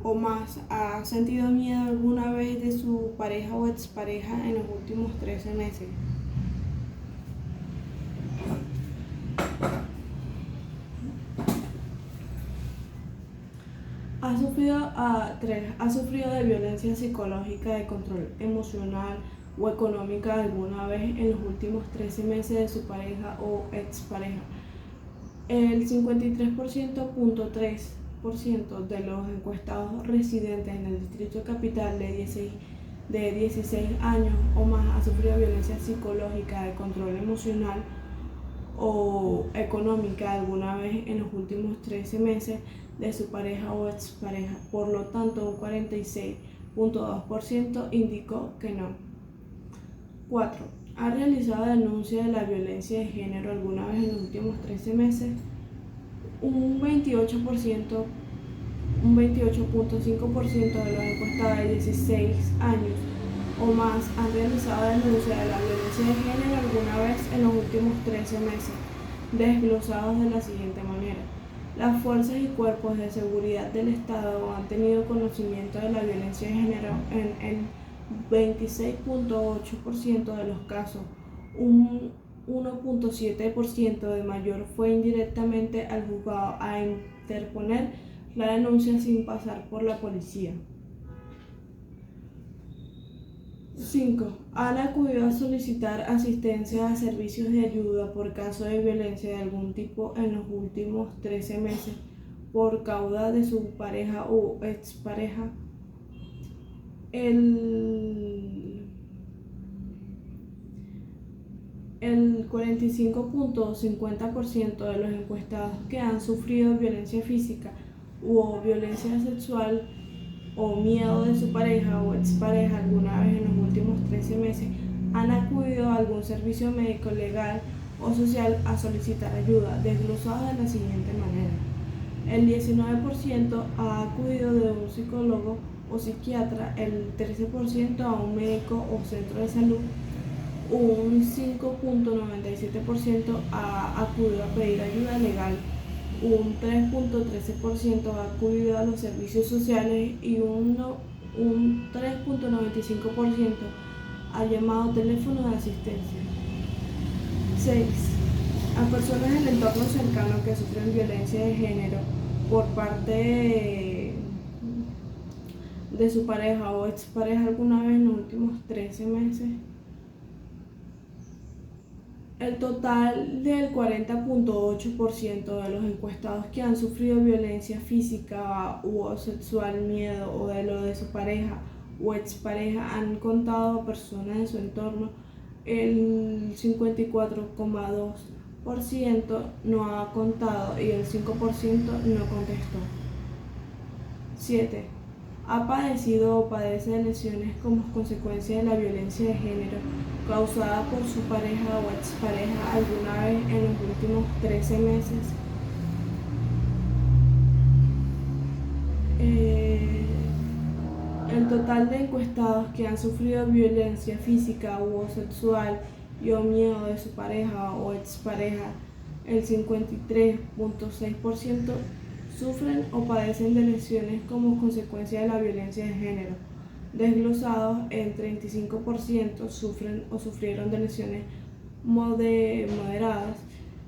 o más ha sentido miedo alguna vez de su pareja o expareja en los últimos 13 meses. ¿Ha sufrido de violencia psicológica, de control emocional o económica alguna vez en los últimos 13 meses de su pareja o expareja? El 53.3% de los encuestados residentes en el Distrito Capital de 16 años o más ha sufrido violencia psicológica, de control emocional o económica alguna vez en los últimos 13 meses de su pareja o expareja. Por lo tanto, un 46.2% indicó que no. 4. ¿Ha realizado denuncia de la violencia de género alguna vez en los últimos 13 meses? Un 28%, un 28.5% de los encuestados de 16 años o más han realizado denuncia de la violencia de género alguna vez en los últimos 13 meses, desglosados de la siguiente manera. Las fuerzas y cuerpos de seguridad del Estado han tenido conocimiento de la violencia de género en el 26.8% de los casos. Un 1.7% de mayor fue indirectamente al juzgado a interponer la denuncia sin pasar por la policía. 5. Han acudido a solicitar asistencia a servicios de ayuda por caso de violencia de algún tipo en los últimos 13 meses por causa de su pareja o expareja. El 45.50% de los encuestados que han sufrido violencia física o violencia sexual o miedo de su pareja o expareja alguna vez en los últimos 13 meses han acudido a algún servicio médico, legal o social a solicitar ayuda, desglosado de la siguiente manera. El 19% ha acudido de un psicólogo o psiquiatra, el 13% a un médico o centro de salud, un 5.97% ha acudido a pedir ayuda legal, un 3.13% ha acudido a los servicios sociales y un 3.95% ha llamado teléfono de asistencia. 6. A personas del entorno cercano que sufren violencia de género por parte de su pareja o expareja alguna vez en los últimos 13 meses. El total del 40.8% de los encuestados que han sufrido violencia física o sexual, miedo o de lo de su pareja o expareja han contado a personas de su entorno. El 54.2% no ha contado y el 5% no contestó. 7. ¿Ha padecido o padece lesiones como consecuencia de la violencia de género causada por su pareja o expareja alguna vez en los últimos 13 meses? El total de encuestados que han sufrido violencia física o sexual y o miedo de su pareja o expareja, el 53.6% sufren o padecen de lesiones como consecuencia de la violencia de género. Desglosados, el 35% sufren o sufrieron de lesiones moderadas,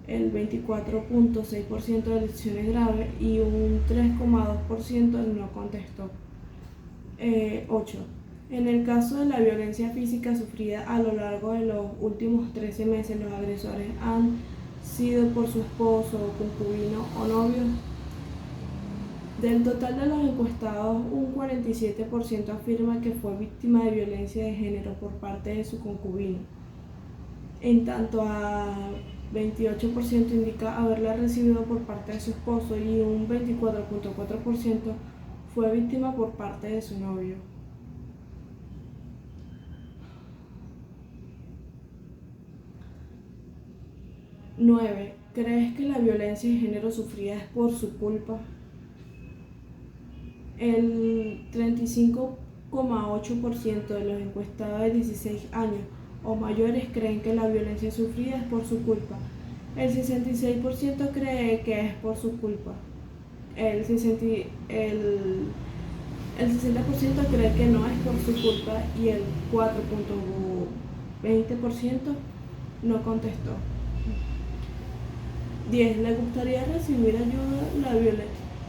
el 24.6% de lesiones graves y un 3.2% no contestó. 8. En el caso de la violencia física sufrida a lo largo de los últimos 13 meses, los agresores han sido por su esposo, concubino o novio. Del total de los encuestados, un 47% afirma que fue víctima de violencia de género por parte de su concubino. En tanto, a 28% indica haberla recibido por parte de su esposo y un 24.4% fue víctima por parte de su novio. 9. ¿Crees que la violencia de género sufrida es por su culpa? El 35.8% de los encuestados de 16 años o mayores creen que la violencia sufrida es por su culpa. El 66% cree que es por su culpa. El 60% cree que no es por su culpa y el 4.20% no contestó. 10. ¿Le gustaría recibir ayuda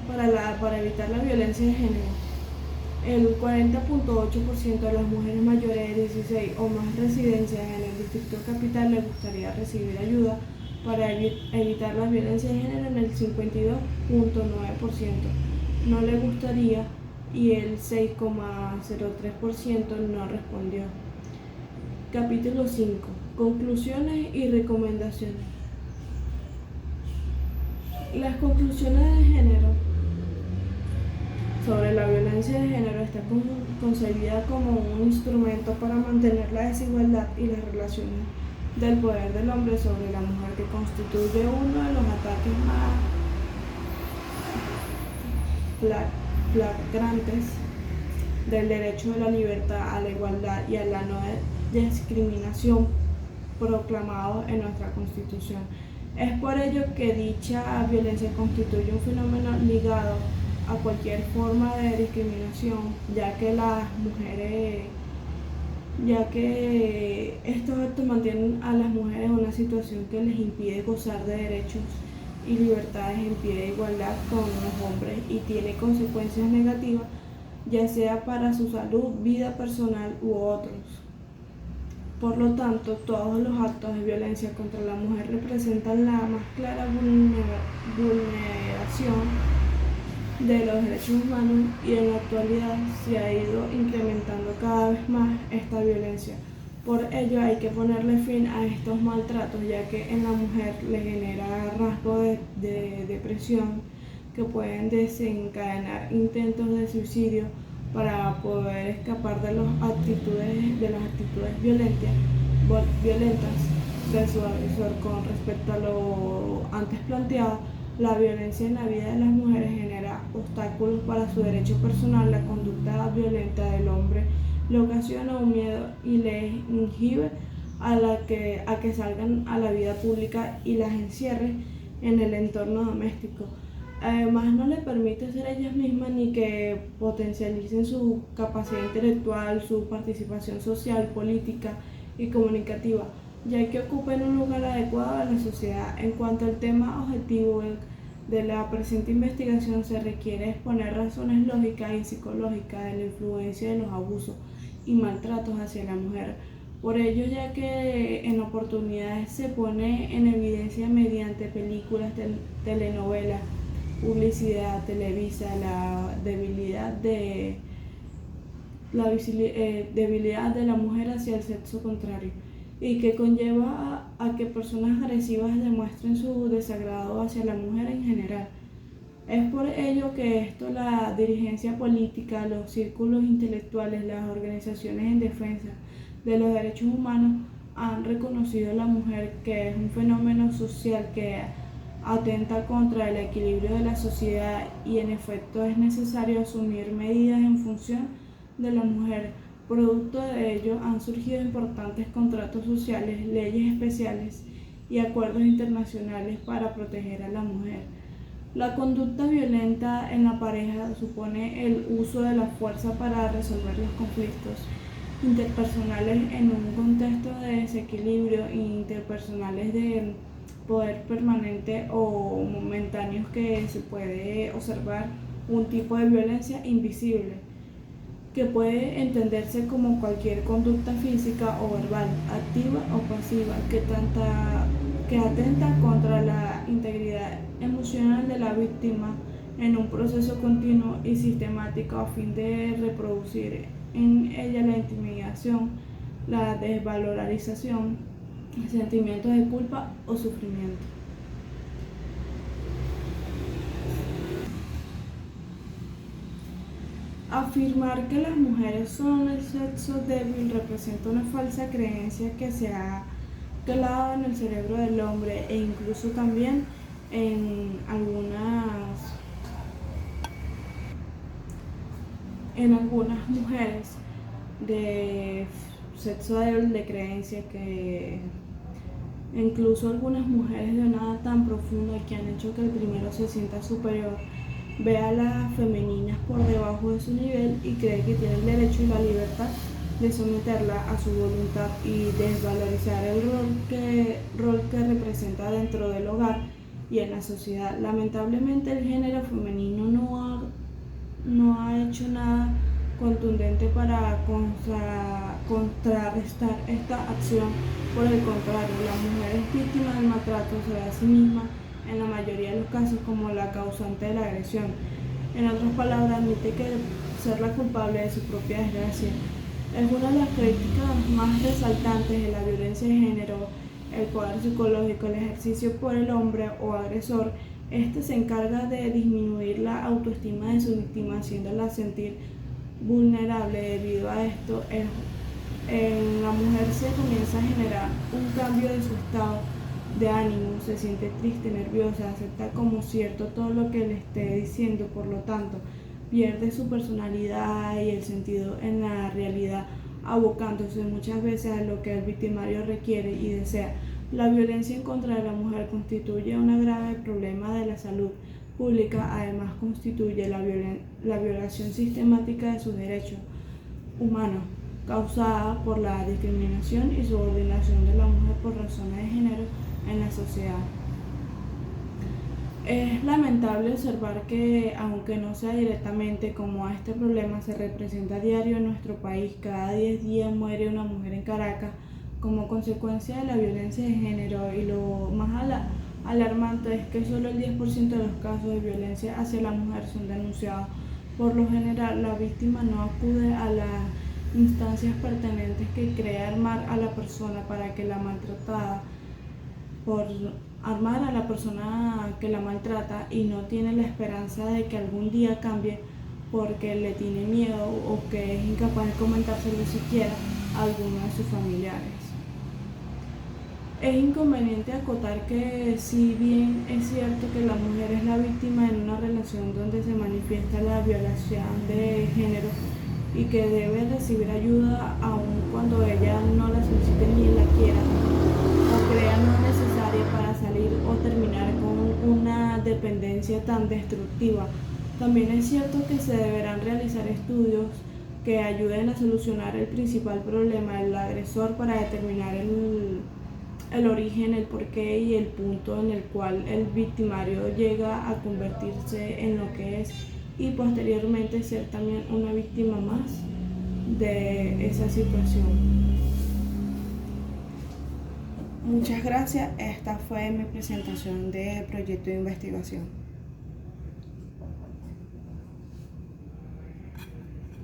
para evitar la violencia de género? El 40.8% de las mujeres mayores de 16 o más residencias en el Distrito Capital le gustaría recibir ayuda para evitar la violencia de género. En el 52.9% no le gustaría y el 6.03% no respondió. Capítulo 5. Conclusiones y recomendaciones. Las conclusiones de género sobre la violencia de género está concebida como un instrumento para mantener la desigualdad y las relaciones del poder del hombre sobre la mujer, que constituye uno de los ataques más flagrantes del derecho de la libertad, a la igualdad y a la no discriminación proclamado en nuestra Constitución. Es por ello que dicha violencia constituye un fenómeno ligado a cualquier forma de discriminación, ya que estos actos mantienen a las mujeres en una situación que les impide gozar de derechos y libertades en pie de igualdad con los hombres y tiene consecuencias negativas, ya sea para su salud, vida personal u otros. Por lo tanto, todos los actos de violencia contra la mujer representan la más clara vulneración de los derechos humanos, y en la actualidad se ha ido incrementando cada vez más esta violencia. Por ello hay que ponerle fin a estos maltratos, ya que en la mujer le genera rasgos de depresión que pueden desencadenar intentos de suicidio para poder escapar de las actitudes violentas de su agresor. Con respecto a lo antes planteado, la violencia en la vida de las mujeres genera obstáculos para su derecho personal. La conducta violenta del hombre le ocasiona un miedo y le inhibe a que salgan a la vida pública y las encierre en el entorno doméstico. Además, no le permite ser ellas mismas ni que potencialicen su capacidad intelectual, su participación social, política y comunicativa, ya que ocupen un lugar adecuado en la sociedad. En cuanto al tema objetivo de la presente investigación, se requiere exponer razones lógicas y psicológicas de la influencia de los abusos y maltratos hacia la mujer. Por ello, ya que en oportunidades se pone en evidencia mediante películas, telenovelas, publicidad, televisa, la debilidad de la mujer hacia el sexo contrario, y que conlleva a que personas agresivas demuestren su desagrado hacia la mujer en general. Es por ello que la dirigencia política, los círculos intelectuales, las organizaciones en defensa de los derechos humanos han reconocido a la mujer que es un fenómeno social que atenta contra el equilibrio de la sociedad, y en efecto es necesario asumir medidas en función de la mujer. Producto de ello han surgido importantes contratos sociales, leyes especiales y acuerdos internacionales para proteger a la mujer. La conducta violenta en la pareja supone el uso de la fuerza para resolver los conflictos interpersonales en un contexto de desequilibrio interpersonales de poder permanente o momentáneos, que se puede observar un tipo de violencia invisible que puede entenderse como cualquier conducta física o verbal, activa o pasiva, que atenta contra la integridad emocional de la víctima en un proceso continuo y sistemático a fin de reproducir en ella la intimidación, la desvalorización, sentimientos de culpa o sufrimiento. Afirmar que las mujeres son el sexo débil representa una falsa creencia que se ha calado en el cerebro del hombre, e incluso también en algunas mujeres de sexo débil, de creencia que incluso algunas mujeres de una edad tan profunda que han hecho que el primero se sienta superior, ve a las femeninas por debajo de su nivel y cree que tiene el derecho y la libertad de someterla a su voluntad y desvalorizar el rol que representa dentro del hogar y en la sociedad. Lamentablemente, el género femenino no ha hecho nada contundente para contrarrestar esta acción. Por el contrario, la mujer es víctima del maltrato, se ve a sí misma en la mayoría de los casos como la causante de la agresión. En otras palabras, admite que ser la culpable de su propia desgracia. Es una de las críticas más resaltantes de la violencia de género, el poder psicológico, el ejercicio por el hombre o agresor Este se encarga de disminuir la autoestima de su víctima, haciéndola sentir vulnerable. Debido a esto, en la mujer se comienza a generar un cambio de su estado de ánimo, se siente triste, nerviosa, acepta como cierto todo lo que le esté diciendo, por lo tanto, pierde su personalidad y el sentido en la realidad, abocándose muchas veces a lo que el victimario requiere y desea. La violencia en contra de la mujer constituye un grave problema de la salud pública, además constituye la violación sistemática de sus derechos humanos, causada por la discriminación y subordinación de la mujer por razones de género en la sociedad. Es lamentable observar que, aunque no sea directamente como este problema se representa a diario en nuestro país, cada 10 días muere una mujer en Caracas como consecuencia de la violencia de género, y lo más alarmante es que solo el 10% de los casos de violencia hacia la mujer son denunciados. Por lo general, la víctima no acude a las instancias pertinentes, que crea armar a la persona para que la maltratada por armar a la persona que la maltrata, y no tiene la esperanza de que algún día cambie porque le tiene miedo o que es incapaz de comentárselo siquiera a alguno de sus familiares. Es inconveniente acotar que, si bien es cierto que la mujer es la víctima en una relación donde se manifiesta la violación de género y que debe recibir ayuda aun cuando ella no la solicite ni la quiera o crea no necesaria para salir o terminar con una dependencia tan destructiva, también es cierto que se deberán realizar estudios que ayuden a solucionar el principal problema del agresor, para determinar el origen, el porqué y el punto en el cual el victimario llega a convertirse en lo que es, y posteriormente ser también una víctima más de esa situación. Muchas gracias. Esta fue mi presentación de proyecto de investigación.